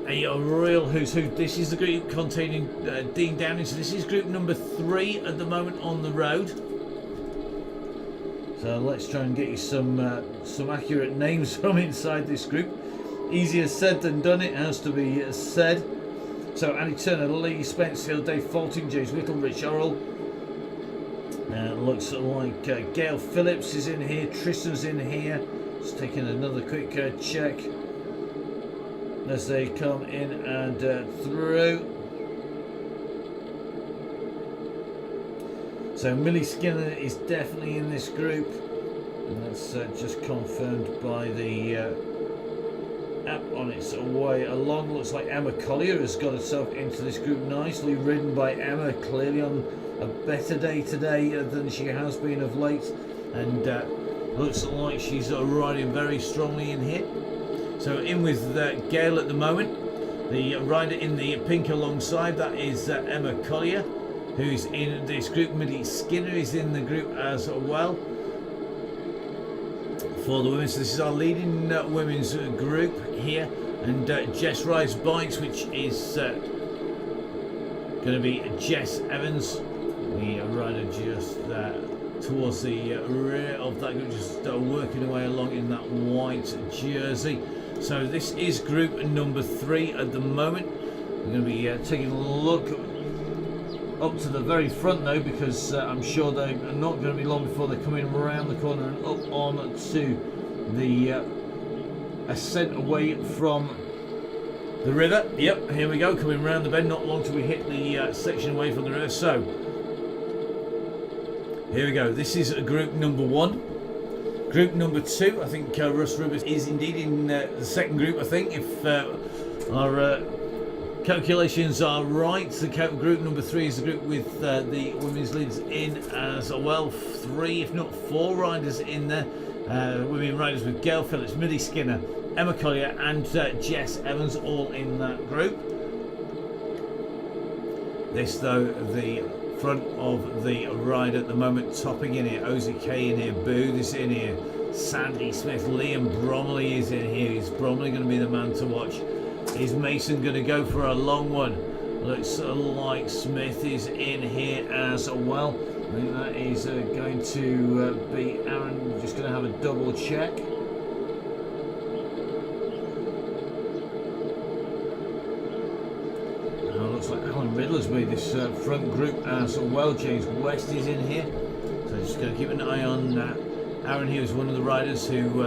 a real who's who. This is the group containing Dean Downing. So this is group number 3 at the moment on the road. So let's try and get you some accurate names from inside this group. Easier said than done, it has to be said. So Annie Turner, Lee Spencefield, Dave Faulting, James Whittle, Rich Orrell. Looks like Gail Phillips is in here, Tristan's in here. Just taking another quick check as they come in and through. So Millie Skinner is definitely in this group, and that's just confirmed by the app on its way along. Looks like Emma Collier has got herself into this group nicely, ridden by Emma, clearly on a better day today than she has been of late, and looks like she's riding very strongly in here. So in with Gail at the moment. The rider in the pink alongside, that is Emma Collier, who's in this group. Millie Skinner is in the group as well for the women. So this is our leading women's group here, and Jess rides bikes, which is going to be Jess Evans, the rider just towards the rear of that group, just working away along in that white jersey. So this is group number 3 at the moment. We're going to be taking a look up to the very front though, because I'm sure they're not going to be long before they're coming around the corner and up on to the ascent away from the river. Yep, here we go, coming around the bend, not long till we hit the section away from the river. So here we go, this is group number 1. Group number 2, I think Russ Rubis is indeed in the second group, I think, if our calculations are right. The group number 3 is the group with the women's leaders in as well. 3, if not 4 riders in there. Women riders with Gail Phillips, Millie Skinner, Emma Collier and Jess Evans all in that group. This though, the front of the ride at the moment, topping in here, OZK in here, Booth is in here, Sandy Smith, Liam Bromley is in here. Is Bromley going to be the man to watch? Is Mason going to go for a long one? Looks like Smith is in here as well. I think that is going to be Aaron. Just going to have a double check. Looks like Alan Riddler's made this front group as well. James West is in here. So just going to keep an eye on Aaron here, is one of the riders who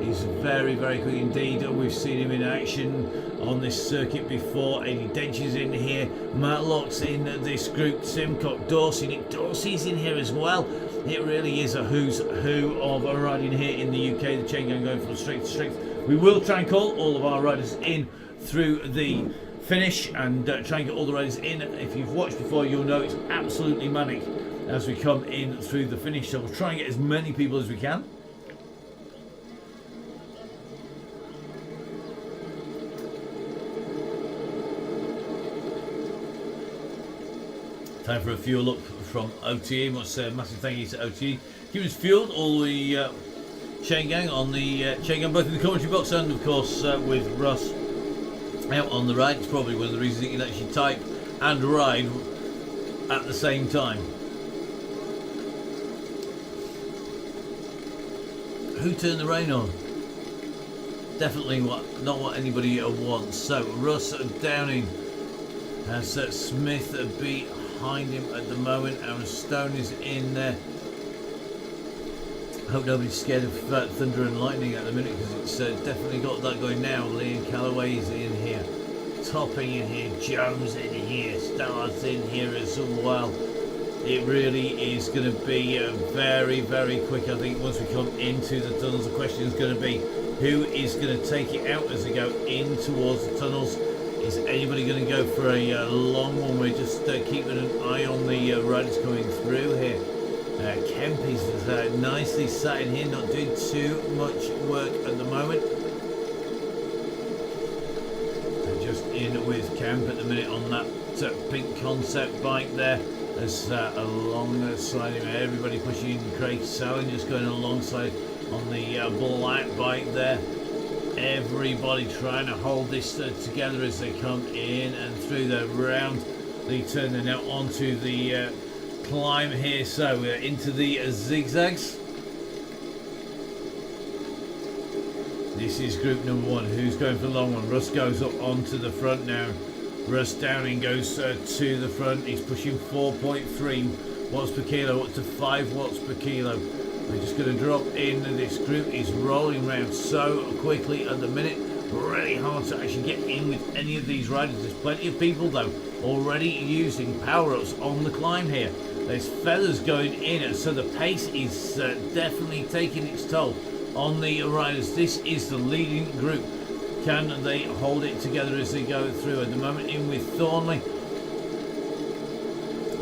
is very, very quick indeed. We've seen him in action on this circuit before. Eddie Dench is in here. Matt Locke's in this group. Simcock Dorsey. Nick Dorsey's in here as well. It really is a who's who of riding here in the UK. The chain gang going from strength to strength. We will try and call all of our riders in through the finish and try and get all the riders in. If you've watched before, you'll know it's absolutely manic as we come in through the finish, so we'll try and get as many people as we can. Time for a fuel up from OTE. Must say a massive thank you to OTE. Keep us fueled, all the chain gang on the chain gang, both in the commentary box and of course with Russ out on the ride. It's probably one of the reasons that you can actually type and ride at the same time. Who turned the rain on? Definitely not what anybody wants. So Russ Downing has Smith behind him at the moment. Aaron Stone is in there. I hope nobody's scared of thunder and lightning at the minute, because it's definitely got that going now. Liam Callaway's in here, Topping in here, Jones in here, Stars in here as well. It really is going to be very, very quick. I think once we come into the tunnels, the question is going to be who is going to take it out as they go in towards the tunnels. Is anybody going to go for a long one? We're just keeping an eye on the riders coming through here. Kemp is nicely sat in here, not doing too much work at the moment. Just in with Kemp at the minute on that pink concept bike there. As alongside him, everybody pushing in. Craig Sowin just going alongside on the black bike there. Everybody trying to hold this together as they come in and through the round. They turn now onto the climb here, so we're into the zigzags. This is group number 1. Who's going for the long one? Russ goes up onto the front now. Russ Downing goes to the front. He's pushing 4.3 watts per kilo up to 5 watts per kilo. We're just going to drop in. This group is rolling around so quickly at the minute. Really hard to actually get in with any of these riders. There's plenty of people though already using power-ups on the climb here. There's feathers going in, so the pace is definitely taking its toll on the riders. This is the leading group. Can they hold it together as they go through? At the moment in with Thornley.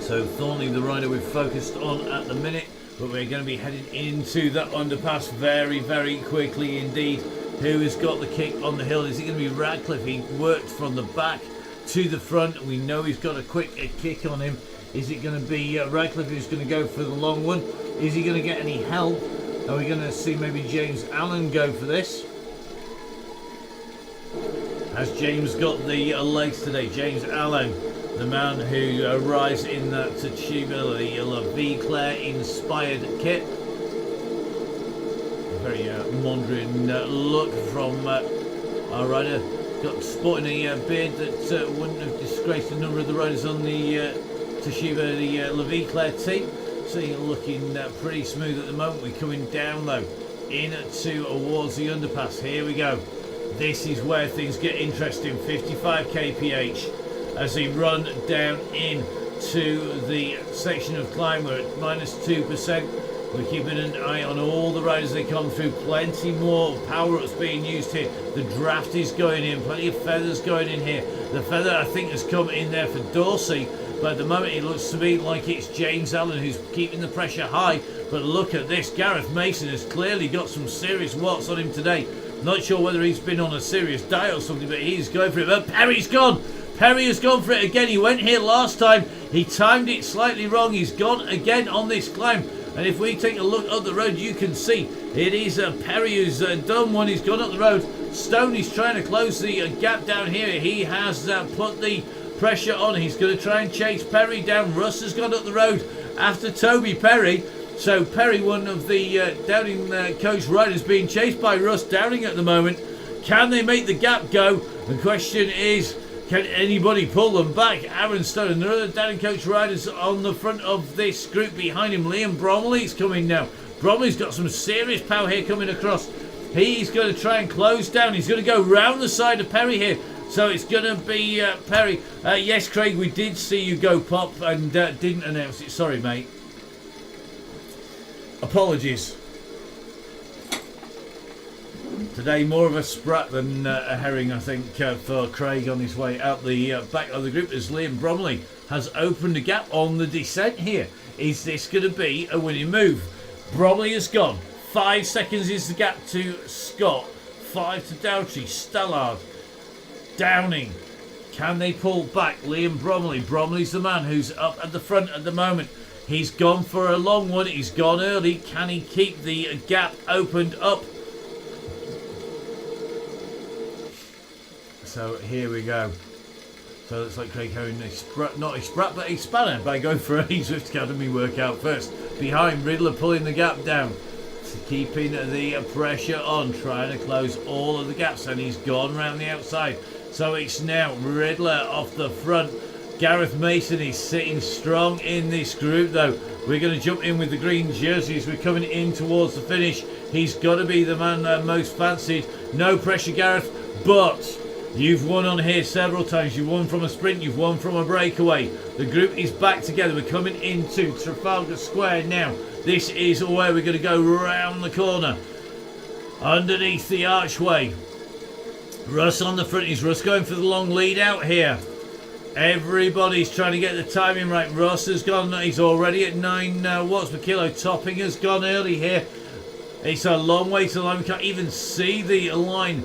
So Thornley, the rider we've focused on at the minute, but we're going to be heading into that underpass very, very quickly indeed. Who has got the kick on the hill? Is it going to be Radcliffe? He worked from the back to the front. We know he's got a quick kick on him. Is it going to be Radcliffe who's going to go for the long one? Is he going to get any help? Are we going to see maybe James Allen go for this? Has James got the legs today? James Allen, the man who arrives in that Toshiba, the La Vie Claire inspired kit. A very Mondrian look from our rider. Got sporting a beard that wouldn't have disgraced a number of the riders on the Toshiba, the La Vie Claire team. So you're looking pretty smooth at the moment. We're coming down though towards the underpass. Here we go. This is where things get interesting. 55 kph as they run down into the section of climb. We're at -2%. We're keeping an eye on all the riders they come through. Plenty more power-ups being used here. The draft is going in. Plenty of feathers going in here. The feather I think has come in there for Dorsey. But at the moment it looks to me like it's James Allen who's keeping the pressure high. But look at this. Gareth Mason has clearly got some serious watts on him today. Not sure whether he's been on a serious diet or something, but he's going for it. But Perry's gone. Perry has gone for it again. He went here last time. He timed it slightly wrong. He's gone again on this climb. And if we take a look up the road, you can see it is Perry who's done one. He's gone up the road. Stone is trying to close the gap down here. He has put the pressure on. He's going to try and chase Perry down. Russ has gone up the road after Toby Perry. So Perry, one of the Downing coach riders, being chased by Russ Downing at the moment. Can they make the gap go? The question is, can anybody pull them back? Aaron Stone and the other Downing coach riders on the front of this group behind him. Liam Bromley's coming now. Bromley's got some serious power here coming across. He's going to try and close down. He's going to go round the side of Perry here. So it's going to be Perry. Yes, Craig, we did see you go pop and didn't announce it. Sorry, mate. Apologies. Today more of a sprat than a herring, I think, for Craig on his way out the back of the group as Liam Bromley has opened a gap on the descent here. Is this going to be a winning move? Bromley has gone. 5 seconds is the gap to Scott. 5 to Doughty. Stallard. Downing. Can they pull back? Liam Bromley. Bromley's the man who's up at the front at the moment. He's gone for a long one. He's gone early. Can he keep the gap opened up? So here we go. So it's like Craig Herring, not a sprat, but a spanner by going for a Swift Academy workout first. Behind, Riddler pulling the gap down. Keeping the pressure on, trying to close all of the gaps, and he's gone round the outside. So it's now Riddler off the front. Gareth Mason is sitting strong in this group though. We're going to jump in with the green jerseys. We're coming in towards the finish. He's got to be the man most fancied. No pressure, Gareth, but you've won on here several times. You've won from a sprint, you've won from a breakaway. The group is back together. We're coming into Trafalgar Square now. This is where we're going to go round the corner. Underneath the archway. Russ on the front. Is Russ going for the long lead out here? Everybody's trying to get the timing right. Russ has gone. He's already at 9 watts per kilo. Topping has gone early here. It's a long way to the line. We can't even see the line.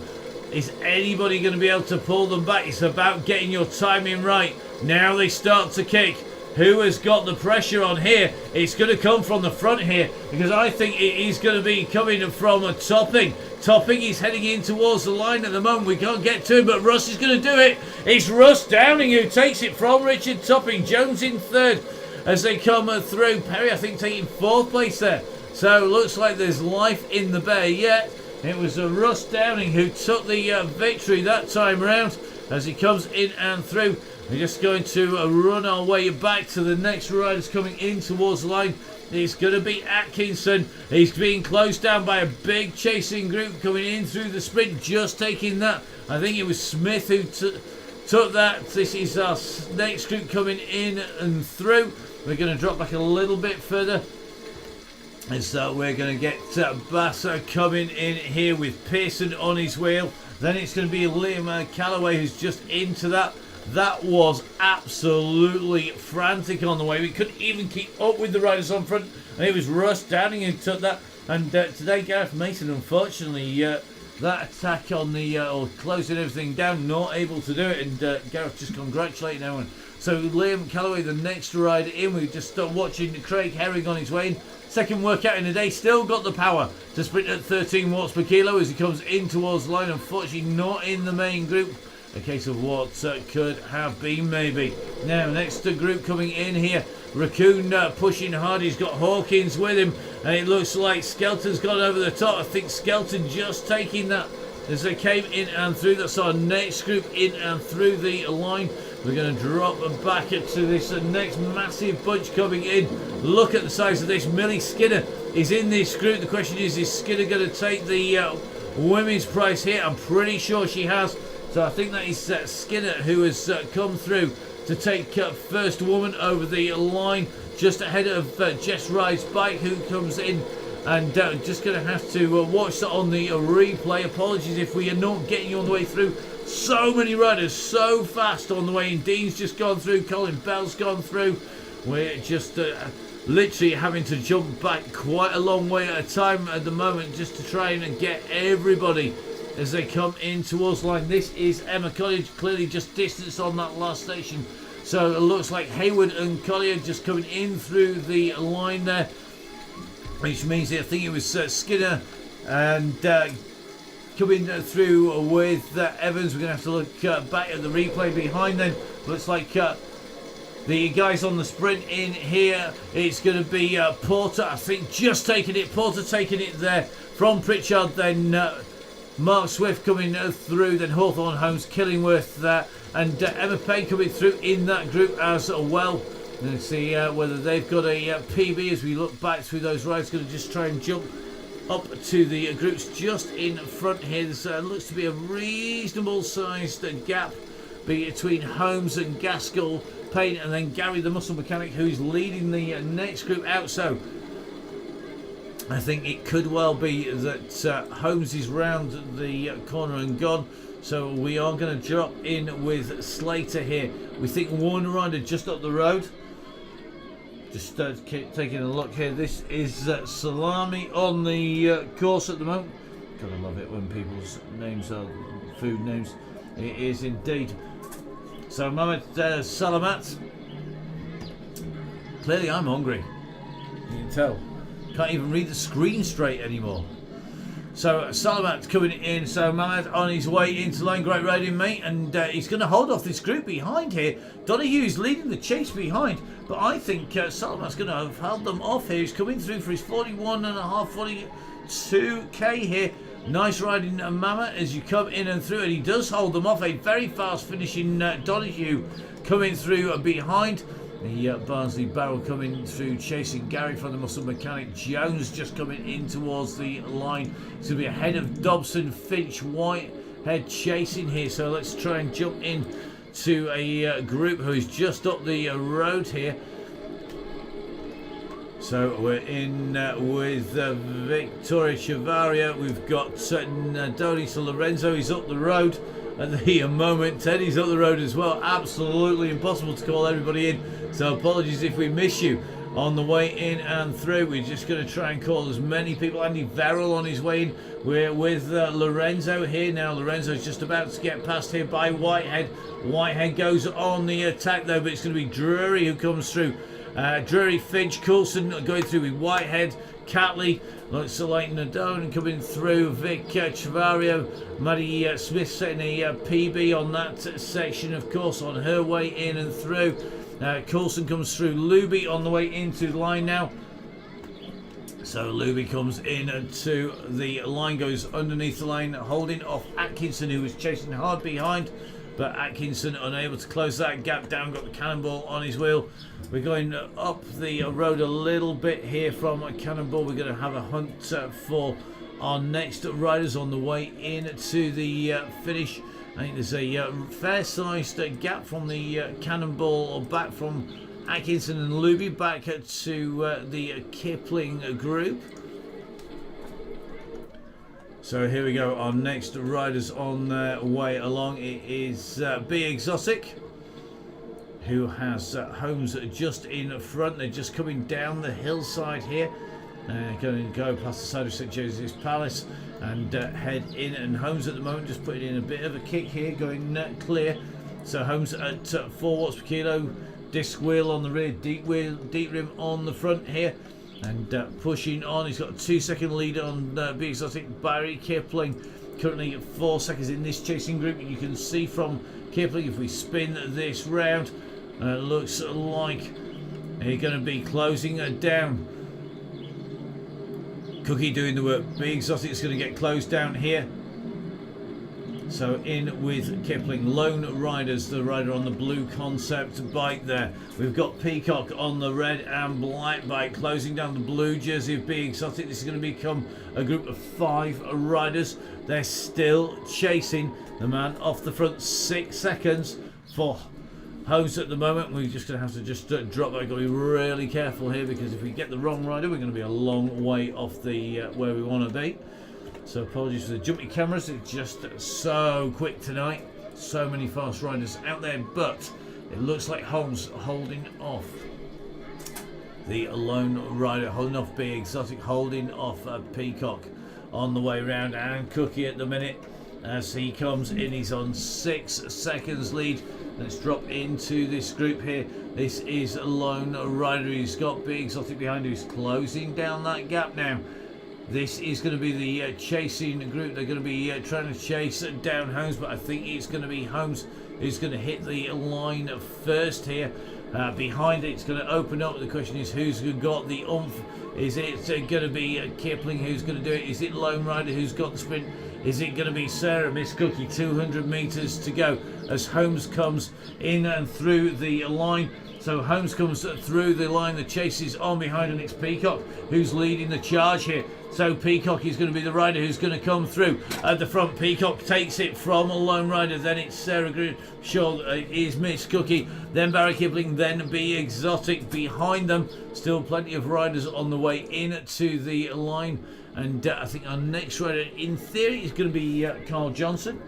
Is anybody going to be able to pull them back? It's about getting your timing right. Now they start to kick. Who has got the pressure on here? It's going to come from the front here because I think it is going to be coming from a Topping. Topping is heading in towards the line at the moment. We can't get to him, but Russ is going to do it. It's Russ Downing who takes it from Richard Topping. Jones in third as they come through. Perry, I think, taking 4th place there. So looks like there's life in the bay yet. It was Russ Downing who took the victory that time round as he comes in and through. We're just going to run our way back to the next riders coming in towards the line. It's going to be Atkinson. He's being closed down by a big chasing group coming in through the sprint, just taking that. I think it was Smith who took that. This is our next group coming in and through. We're going to drop back a little bit further. And so we're going to get Bassa coming in here with Pearson on his wheel. Then it's going to be Liam Calloway who's just into that. That was absolutely frantic on the way. We couldn't even keep up with the riders on front. And it was Russ Downing who took that. And today Gareth Mason, unfortunately, that attack on the, or closing everything down, not able to do it. And Gareth just congratulating everyone. So Liam Calloway, the next rider in. We just started watching Craig Herring on his way in. Second workout in the day, still got the power to sprint at 13 watts per kilo as he comes in towards the line. Unfortunately, not in the main group. A case of what could have been, maybe. Now, next group coming in here. Raccoon pushing hard. He's got Hawkins with him. And it looks like Skelton's gone over the top. I think Skelton just taking that as they came in and through. That's our next group in and through the line. We're going to drop back to this next massive bunch coming in. Look at the size of this. Millie Skinner is in this group. The question is Skinner going to take the women's prize here? I'm pretty sure she has. So I think that is Skinner who has come through to take first woman over the line. Just ahead of Jess Ride's bike who comes in. And just going to have to watch that on the replay. Apologies if we are not getting you on the way through. So many riders, so fast on the way in. Dean's just gone through. Colin Bell's gone through. We're just literally having to jump back quite a long way at a time at the moment just to try and get everybody as they come in towards the line. This is Emma Collier, clearly just distance on that last station. So it looks like Hayward and Collier just coming in through the line there. Which means I think it was Skinner and coming through with Evans. We're going to have to look back at the replay behind them. Looks like the guys on the sprint in here. It's going to be Porter, I think, just taking it. Porter taking it there from Pritchard. Then Mark Swift coming through. Then Hawthorne Holmes, Killingworth and Emma Payne coming through in that group as well. Let's see whether they've got a PB as we look back through those rides. Going to just try and jump up to the groups just in front here. There looks to be a reasonable sized gap between Holmes and Gaskell, Payne, and then Gary the muscle mechanic who's leading the next group out. So I think it could well be that Holmes is round the corner and gone. So we are going to drop in with Slater here. We think one rider just up the road. Just taking a look here. This is Salami on the course at the moment. Gotta love it when people's names are food names. It is indeed. So Mohamed Salamat. Clearly I'm hungry. You can tell. Can't even read the screen straight anymore. So Salamat coming in. So Mohamed on his way into line. Great riding, mate. And he's going to hold off this group behind here. Donahue leading the chase behind. But I think Salamat's going to have held them off here. He's coming through for his 41.5, 42k here. Nice riding Mama as you come in and through. And he does hold them off. A very fast finishing Donahue coming through behind. The Barnsley Barrel coming through, chasing Gary from the muscle mechanic. Jones just coming in towards the line. It's going to be ahead of Dobson, Finch, Whitehead chasing here. So let's try and jump in to a group who is just up the road here. So we're in with Victoria Chavaria. We've got Donis Lorenzo. He's up the road at the moment. Teddy's up the road as well. Absolutely impossible to call everybody in. So apologies if we miss you on the way in and through. We're just going to try and call as many people. Andy Verrill on his way in. We're with Lorenzo here now. Lorenzo's just about to get past here by Whitehead. Whitehead goes on the attack though, but it's going to be Drury who comes through. Drury, Finch, Coulson going through with Whitehead, Catley, looks like Nadone coming through, Vic Chavario, Maddie Smith setting a PB on that section, of course, on her way in and through. Coulson comes through, Luby on the way into the line now. So Luby comes in to the line, goes underneath the line, holding off Atkinson, who was chasing hard behind. But Atkinson unable to close that gap down, got the Cannonball on his wheel. We're going up the road a little bit here from Cannonball. We're going to have a hunt for our next riders on the way in to the finish. I think there's a fair-sized gap from the Cannonball, or back from Atkinson and Luby, back to the Kipling group. So here we go, our next riders on their way along. It is Be Exotic, who has Holmes just in front. They're just coming down the hillside here. Going to go past the side of St Joseph's Palace and head in. And Holmes at the moment just putting in a bit of a kick here, going clear. So Holmes at 4 watts per kilo, disc wheel on the rear, deep rim on the front here. And pushing on, he's got a 2-second lead on Be Exotic. Barry Kipling currently 4 seconds in this chasing group. You can see from Kipling, if we spin this round, looks like he's going to be closing down. Cookie doing the work. Be Exotic is going to get closed down here. So in with Kipling. Lone Riders, the rider on the blue concept bike there. We've got Peacock on the red and black bike, closing down the blue jersey of Be Exotic. This is going to become a group of 5 riders. They're still chasing the man off the front. 6 seconds for Holmes at the moment. We're just going to have to just drop. I've got to be really careful here, because if we get the wrong rider, we're going to be a long way off the where we want to be. So apologies for the jumpy cameras, it's just so quick tonight. So many fast riders out there, but it looks like Holmes holding off the lone rider, holding off Be Exotic, holding off Peacock on the way round, and Cookie at the minute as he comes in. He's on 6 seconds lead. Let's drop into this group here. This is a lone rider. He's got Be Exotic behind, who's closing down that gap now. This is going to be the chasing group. They're going to be trying to chase down Holmes, but I think it's going to be Holmes who's going to hit the line first here. Behind it, it's going to open up. The question is, who's got the oomph? Is it going to be Kipling who's going to do it? Is it Lone Rider who's got the sprint? Is it going to be Sarah Miss Cookie? 200 metres to go as Holmes comes in and through the line. So Holmes comes through the line, the chase is on behind, and it's Peacock who's leading the charge here. So Peacock is going to be the rider who's going to come through at the front. Peacock takes it from a Lone Rider, then it's Sarah Shaw, it is Miss Cookie, then Barry Kipling, then Be Exotic behind them. Still plenty of riders on the way into the line, and I think our next rider in theory is going to be Carl Johnson.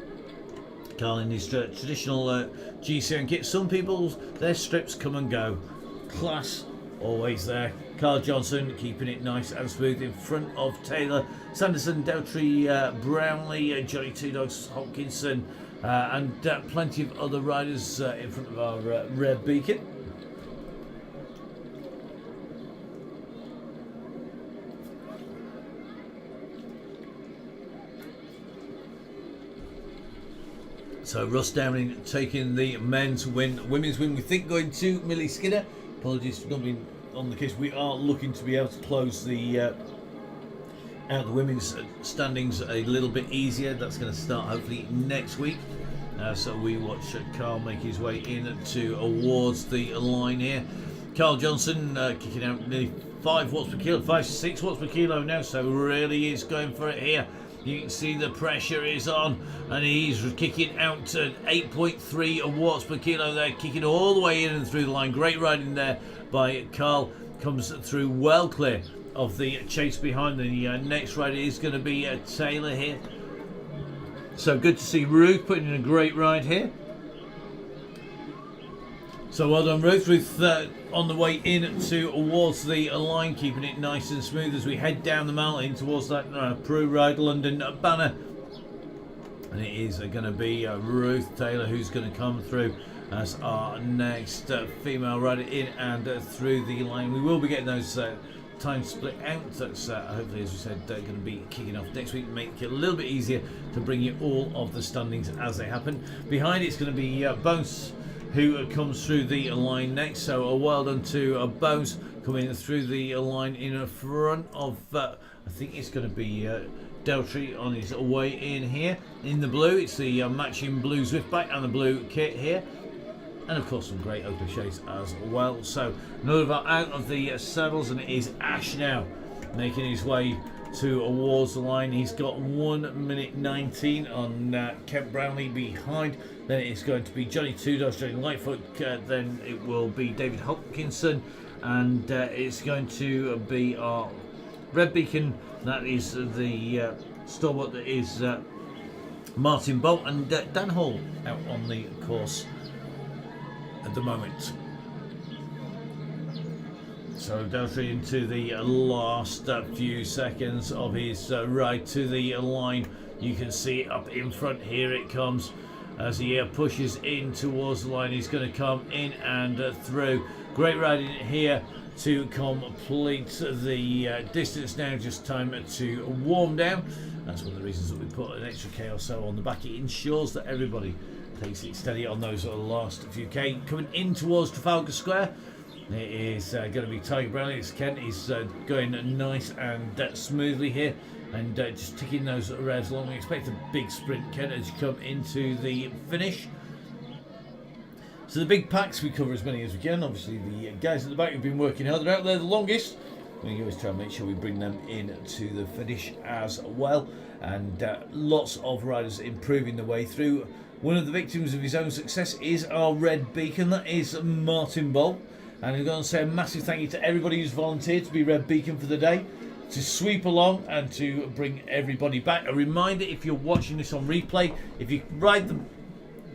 Carl in his traditional GCN kit. Some people, their strips come and go. Class always there. Carl Johnson keeping it nice and smooth in front of Taylor, Sanderson, Doubtry, Brownlee, Johnny Two Dogs, Hopkinson, and plenty of other riders in front of our Red Beacon. So Russ Downing taking the men's win. Women's win, we think, going to Millie Skinner. Apologies for not being on the case. We are looking to be able to close the out the women's standings a little bit easier. That's going to start hopefully next week. So we watch Carl make his way in towards the line here. Carl Johnson kicking out nearly 5 watts per kilo, 6 watts per kilo now. So really is going for it here. You can see the pressure is on, and he's kicking out to 8.3 watts per kilo there, kicking all the way in and through the line. Great riding there by Carl. Comes through well clear of the chase behind. The next rider is going to be Taylor here. So good to see Ruth putting in a great ride here. So well done, Ruth. Ruth on the way in towards the line, keeping it nice and smooth as we head down the mountain towards that Prue Ride London banner. And it is going to be Ruth Taylor who's going to come through as our next female rider in and through the line. We will be getting those time split out. That's hopefully, as we said, going to be kicking off next week, make it a little bit easier to bring you all of the standings as they happen. Behind it's going to be Bones who comes through the line next. So a well done to Bones coming through the line in front of, I think it's going to be Deltry on his way in here. In the blue, it's the matching blue Zwiftback and the blue kit here. And of course some great Oakley shades as well. So another out of the saddles, and it is Ash now making his way towards the line. He's got 1 minute 19 on Kent Brownlee behind. Then it's going to be Johnny Two Dogs, Johnny Lightfoot, then it will be David Hopkinson, and it's going to be our Red Beacon. That is the stalwart that is Martin Bolt, and Dan Hall out on the course at the moment. So Deltry into the last few seconds of his ride to the line. You can see it up in front. Here it comes as he pushes in towards the line. He's going to come in and through. Great riding here to complete the distance now. Just time to warm down. That's one of the reasons that we put an extra K or so on the back. It ensures that everybody takes it steady on those last few K. Coming in towards Trafalgar Square, it is going to be Tiger Brownlee. It's Kent. He's going nice and smoothly here, and just ticking those revs along. We expect a big sprint, Kent, as you come into the finish. So the big packs, we cover as many as we can. Obviously the guys at the back have been working hard. They're out there the longest. We always try and make sure we bring them in to the finish as well. And lots of riders improving the way through. One of the victims of his own success is our Red Beacon. That is Martin Bolt. And I'm going to say a massive thank you to everybody who's volunteered to be Red Beacon for the day, to sweep along and to bring everybody back. A reminder, if you're watching this on replay, if you ride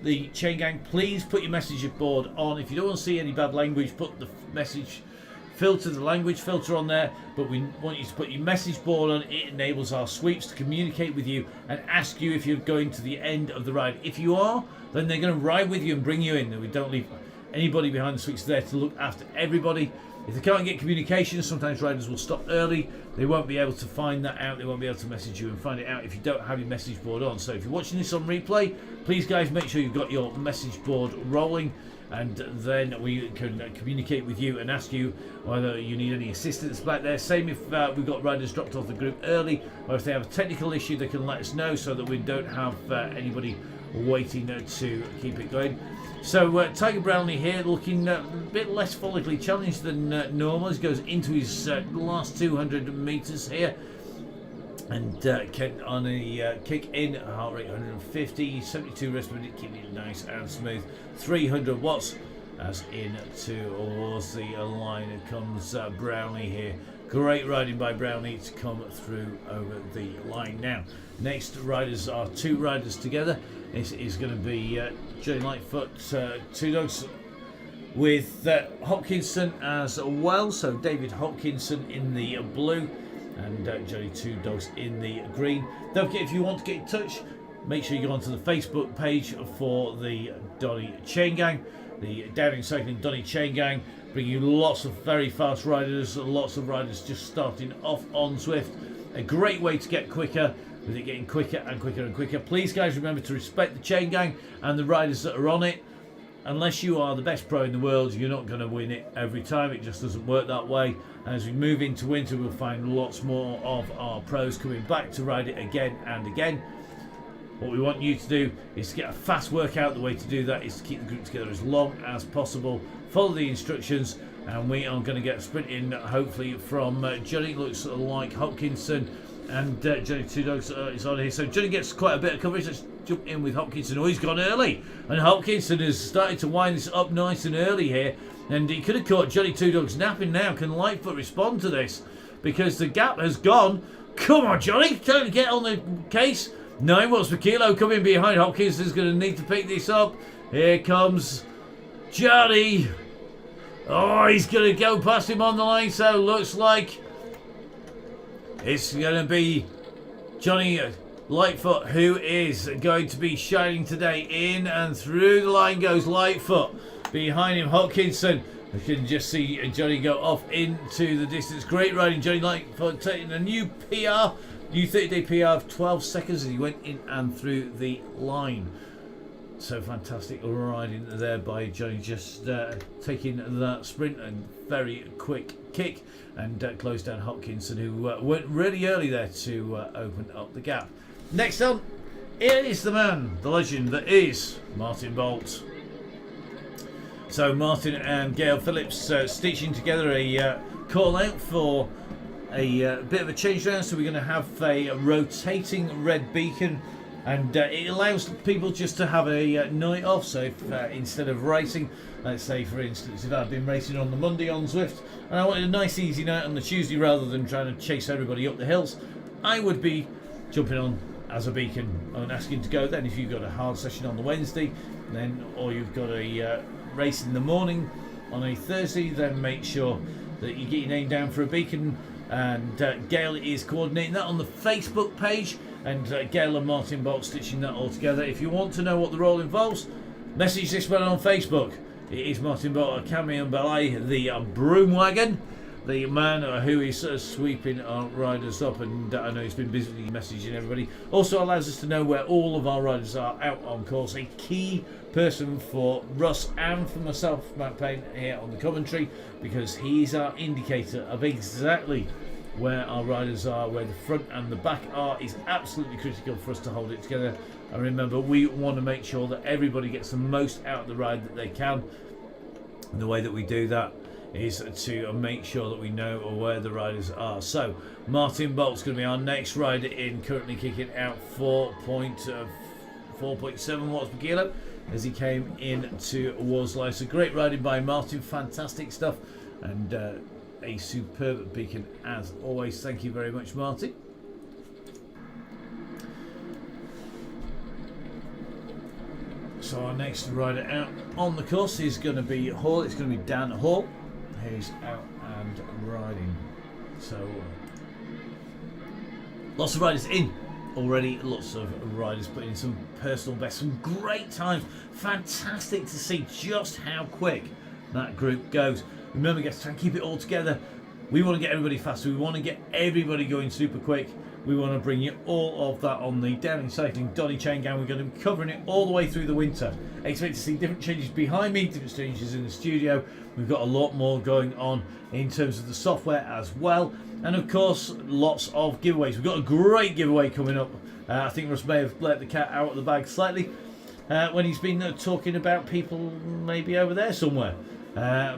the chain gang, please put your message board on. If you don't want to see any bad language, put the message filter, the language filter on there, but we want you to put your message board on. It enables our sweeps to communicate with you and ask you if you're going to the end of the ride. If you are, then they're going to ride with you and bring you in. We don't leave anybody behind the sweeps there to look after everybody. If they can't get communication, sometimes riders will stop early. They won't be able to find that out. They won't be able to message you and find it out if you don't have your message board on. So if you're watching this on replay, please guys, make sure you've got your message board rolling, and then we can communicate with you and ask you whether you need any assistance back there. Same if we've got riders dropped off the group early, or if they have a technical issue, they can let us know so that we don't have anybody waiting to keep it going. So Tiger Brownlee here looking a bit less follically challenged than normal. He goes into his last 200 metres here, and Kent on a kick in, heart rate 150, 72 rest minute, keeping it nice and smooth. 300 watts as in towards the line. It comes Brownlee here. Great riding by Brownlee to come through over the line. Now, next riders are two riders together. This is going to be Johnny Lightfoot, Two Dogs with Hopkinson as well. So David Hopkinson in the blue and Johnny Two Dogs in the green. Don't forget, if you want to get in touch, make sure you go onto the Facebook page for the Donny Chain Gang, the Downhill Cycling Donny Chain Gang, bringing you lots of very fast riders, lots of riders just starting off on Zwift. A great way to get quicker, with it getting quicker and quicker and quicker. Please guys, remember to respect the chain gang and the riders that are on it. Unless you are the best pro in the world, you're not going to win it every time. It just doesn't work that way. And as we move into winter, we'll find lots more of our pros coming back to ride it again and again. What we want you to do is to get a fast workout. The way to do that is to keep the group together as long as possible. Follow the instructions, and we are going to get sprinting hopefully from Johnny. Looks like Hopkinson and Johnny Two Dogs is on here. So Johnny gets quite a bit of coverage. Let's jump in with Hopkinson. Oh, he's gone early, and Hopkinson has started to wind this up nice and early here, and he could have caught Johnny Two Dogs napping now. Can Lightfoot respond to this? Because the gap has gone. Come on, Johnny, trying to get on the case. 9 watts per kilo coming behind. Hopkinson's going to need to pick this up. Here comes Johnny. Oh, he's going to go past him on the line, so looks like it's going to be Johnny Lightfoot who is going to be shining today. In and through the line goes Lightfoot. Behind him, Hopkinson. You can just see Johnny go off into the distance. Great riding, Johnny Lightfoot taking a new PR. New 30-day PR of 12 seconds as he went in and through the line. So fantastic riding there by Johnny, just taking that sprint and very quick kick, and closed down Hopkinson, who went really early there to open up the gap. Next on, here is the man, the legend that is Martin Bolt. So Martin and Gail Phillips stitching together a call out for a bit of a change around. So we're going to have a rotating red beacon, and it allows people just to have a night off. So if instead of racing, let's say for instance, if I'd been racing on the Monday on Zwift and I wanted a nice easy night on the Tuesday rather than trying to chase everybody up the hills, I would be jumping on as a beacon and asking to go. Then if you've got a hard session on the Wednesday, then, or you've got a race in the morning on a Thursday, then make sure that you get your name down for a beacon. And Gail is coordinating that on the Facebook page, and Gail and Martin Bolt stitching that all together. If you want to know what the role involves, message this man on Facebook. It is Martin Bolt, Cami and Balay, the broom wagon, the man who is sweeping our riders up, and I know he's been busy messaging everybody. Also allows us to know where all of our riders are out on course. A key person for Russ and for myself, Matt Payne, here on the commentary, because he's our indicator of exactly where our riders are, where the front and the back are. Is absolutely critical for us to hold it together. And remember, we want to make sure that everybody gets the most out of the ride that they can. And the way that we do that is to make sure that we know where the riders are. So Martin Bolt's going to be our next rider in, currently kicking out 4.7 watts per kilo as he came in towards life. So great riding by Martin, fantastic stuff, and a superb beacon as always. Thank you very much, Martin. So our next rider out on the course is going to be Hall. It's going to be Dan Hall, who's out and riding. So lots of riders in already, lots of riders putting in some personal bests, some great times. Fantastic to see just how quick that group goes. Remember, guys, try and keep it all together. We want to get everybody faster. We want to get everybody going super quick. We want to bring you all of that on the Downing Cycling DONNYCHAINGANG. We're going to be covering it all the way through the winter. Expect to see different changes behind me, different changes in the studio. We've got a lot more going on in terms of the software as well. And of course, lots of giveaways. We've got a great giveaway coming up. I think Russ may have let the cat out of the bag slightly when he's been talking about people maybe over there somewhere.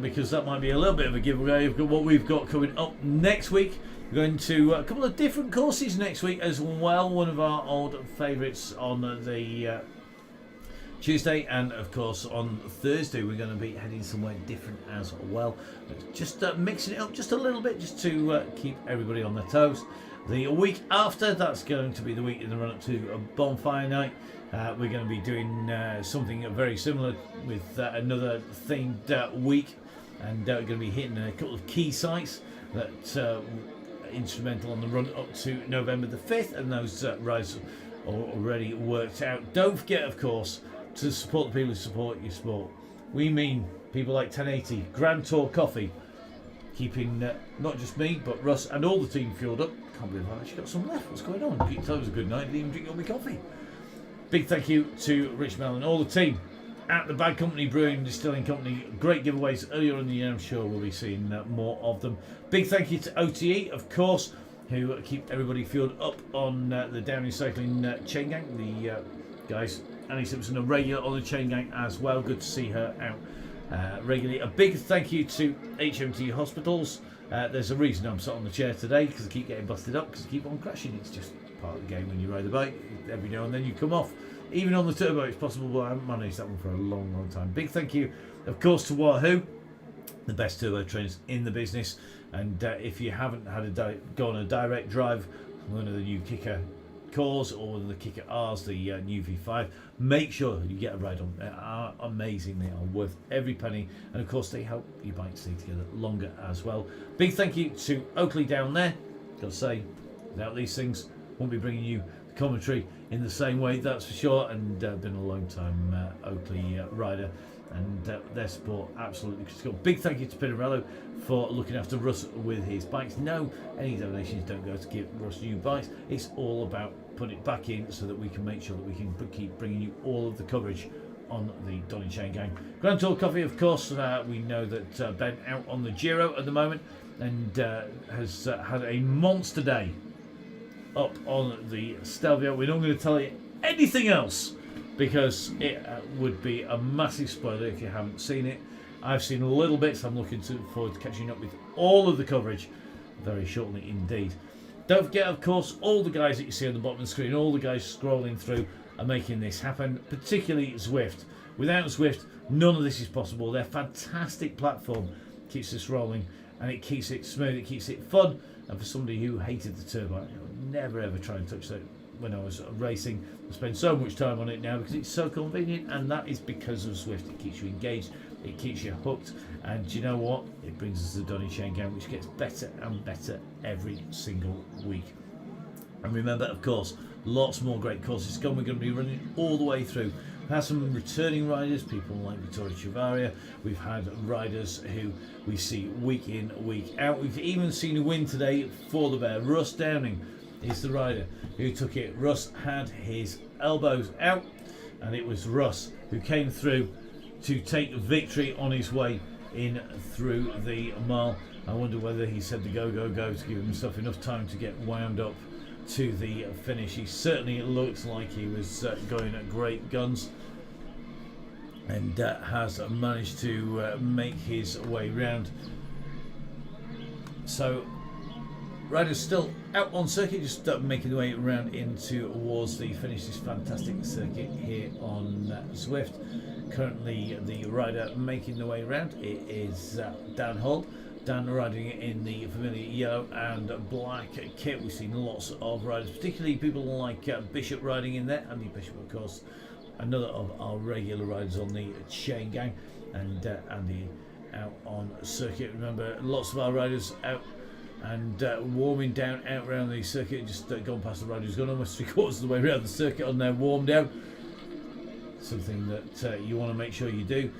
Because that might be a little bit of a giveaway of what we've got coming up next week. We're going to a couple of different courses next week as well. One of our old favourites on the Tuesday, and of course on Thursday we're going to be heading somewhere different as well. Just mixing it up just a little bit, just to keep everybody on their toes. The week after, that's going to be the week in the run up to a bonfire night. We're going to be doing something very similar with another themed week, and we're going to be hitting a couple of key sites that instrumental on the run up to November the 5th, and those rides are already worked out. Don't forget, of course, to support the people who support your sport. We mean people like 1080, Grand Tour Coffee, keeping not just me but Russ and all the team fueled up. Can't believe I've actually got some left. What's going on? Pete told us a good night, didn't even drink all my coffee. Big thank you to Rich Mel and all the team at the Bad Company Brewing and Distilling Company. Great giveaways earlier in the year. I'm sure we'll be seeing more of them. Big thank you to OTE, of course, who keep everybody fueled up on the Downing Cycling Chain Gang. The guys, Annie Simpson, a regular on the Chain Gang as well. Good to see her out regularly. A big thank you to HMT Hospitals. There's a reason I'm sat on the chair today, because I keep getting busted up because I keep on crashing. It's just part of the game when you ride a bike. Every now and then you come off. Even on the turbo it's possible, but I haven't managed that one for a long time. Big thank you, of course, to Wahoo, the best turbo trainers in the business. And if you haven't had gone a direct drive, one of the new Kicker Cores or one of the Kicker R's, the new V5, make sure you get a ride on. They are amazing. They are worth every penny, and of course they help your bike stay together longer as well. Big thank you to Oakley down there. Gotta say, without these things, won't be bringing you the commentary in the same way, that's for sure. And been a long time Oakley rider, and their support absolutely critical. Big thank you to Pinarello for looking after Russ with his bikes. No, any donations don't go to give Russ new bikes. It's all about putting it back in so that we can make sure that we can keep bringing you all of the coverage on the Donny Chain Gang. Grand Tour Coffee, of course. We know that Ben out on the Giro at the moment and has had a monster day up on the Stelvio. We're not going to tell you anything else because it would be a massive spoiler if you haven't seen it. I've seen little bits. I'm looking forward to catching up with all of the coverage very shortly indeed. Don't forget, of course, all the guys that you see on the bottom of the screen, all the guys scrolling through are making this happen, particularly Zwift. Without Zwift, none of this is possible. Their fantastic platform keeps this rolling and it keeps it smooth, it keeps it fun. And for somebody who hated the turbine, I would never ever try and touch that when I was racing. I spend so much time on it now because it's so convenient, and that is because of Zwift. It keeps you engaged, it keeps you hooked, and you know what? It brings us the Donny Chain Gang, which gets better and better every single week. And remember, of course, lots more great courses come. We're going to be running all the way through. We've had some returning riders, people like Vittorio Chiavaria. We've had riders who we see week in, week out. We've even seen a win today for the Bear. Russ Downing is the rider who took it. Russ had his elbows out, and it was Russ who came through to take victory on his way in through the mile. I wonder whether he said the go, go, go to give himself enough time to get wound up to the finish. He certainly looks like he was going at great guns and has managed to make his way round. So riders still out on circuit, just making their way around towards the finish. This fantastic circuit here on Zwift. Currently the rider making the way around, it is Dan Hull. Dan riding in the familiar yellow and black kit. We've seen lots of riders, particularly people like Bishop riding in there. Andy Bishop, of course, another of our regular riders on the Chain Gang, and Andy out on circuit. Remember, lots of our riders out and warming down out around the circuit. Just gone past the rider who's gone almost 3/4 of the way around the circuit on their warm down. Something that you want to make sure you do.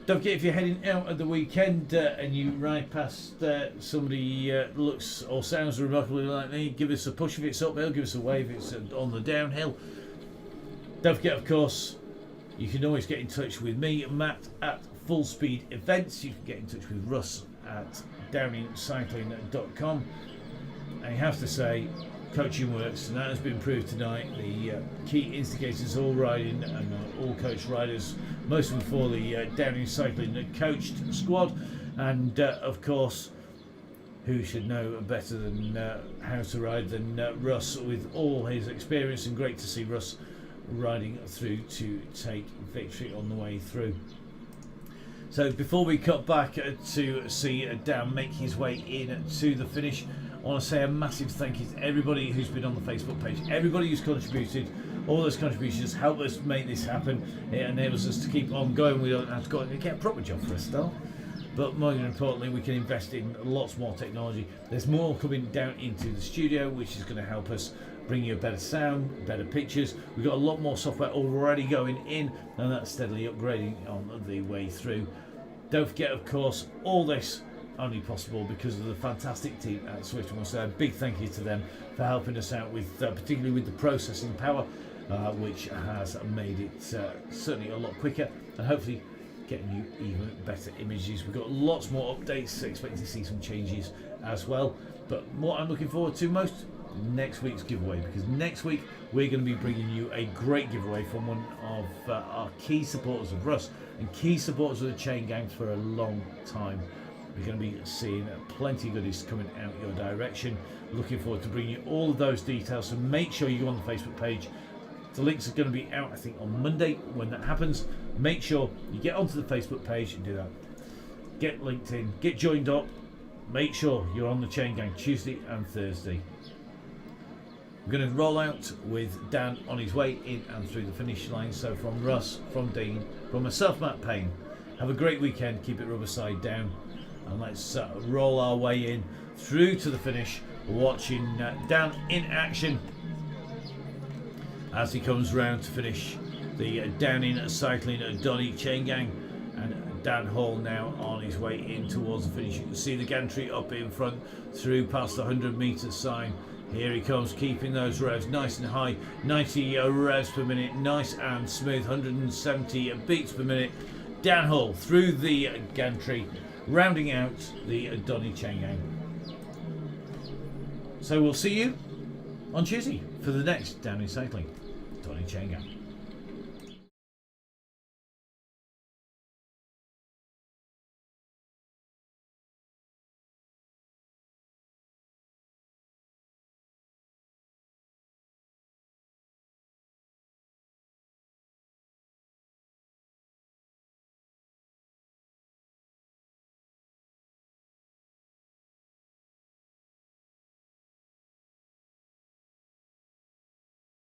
Don't forget, if you're heading out at the weekend and you ride past somebody looks or sounds remarkably like me, give us a push if it's uphill, give us a wave if it's on the downhill. Don't forget, of course, you can always get in touch with me, Matt, at Full Speed Events. You can get in touch with Russ at DowningCycling.com. And you have to say, coaching works, and that has been proved tonight. The key instigators all riding and all coach riders, most of them for the Downing Cycling coached squad, and of course, who should know better than how to ride than Russ with all his experience, and great to see Russ riding through to take victory on the way through. So before we cut back to see Dan make his way in to the finish, I want to say a massive thank you to everybody who's been on the Facebook page, everybody who's contributed. All those contributions help us make this happen. It enables us to keep on going. We don't have to go and get a proper job for a start. But more importantly, we can invest in lots more technology. There's more coming down into the studio, which is going to help us bring you a better sound, better pictures. We've got a lot more software already going in, and that's steadily upgrading on the way through. Don't forget, of course, all this only possible because of the fantastic team at Zwift. I want to say a big thank you to them for helping us out with, particularly with the processing power, which has made it certainly a lot quicker and hopefully getting you even better images. We've got lots more updates, expect to see some changes as well. But what I'm looking forward to most, next week's giveaway, because next week we're going to be bringing you a great giveaway from one of our key supporters of Russ and key supporters of the Chain Gang for a long time. We're going to be seeing plenty of goodies coming out your direction. Looking forward to bringing you all of those details, so make sure you go on the Facebook page. The links are going to be out, I think, on Monday when that happens. Make sure you get onto the Facebook page and do that. Get linked in, get joined up. Make sure you're on the Chain Gang Tuesday and Thursday. We're going to roll out with Dan on his way in and through the finish line. So from Russ, from Dean, from myself, Matt Payne, have a great weekend. Keep it rubber side down. And let's roll our way in through to the finish, watching Dan in action as he comes round to finish the Downing Cycling Donny Chain Gang. And Dan Hall now on his way in towards the finish. You can see the gantry up in front through past the 100 metre sign. Here he comes, keeping those revs nice and high. 90 revs per minute, nice and smooth. 170 beats per minute. Downhill through the gantry, rounding out the DONNYCHAINGANG. So we'll see you on Tuesday for the next Down in Cycling DONNYCHAINGANG.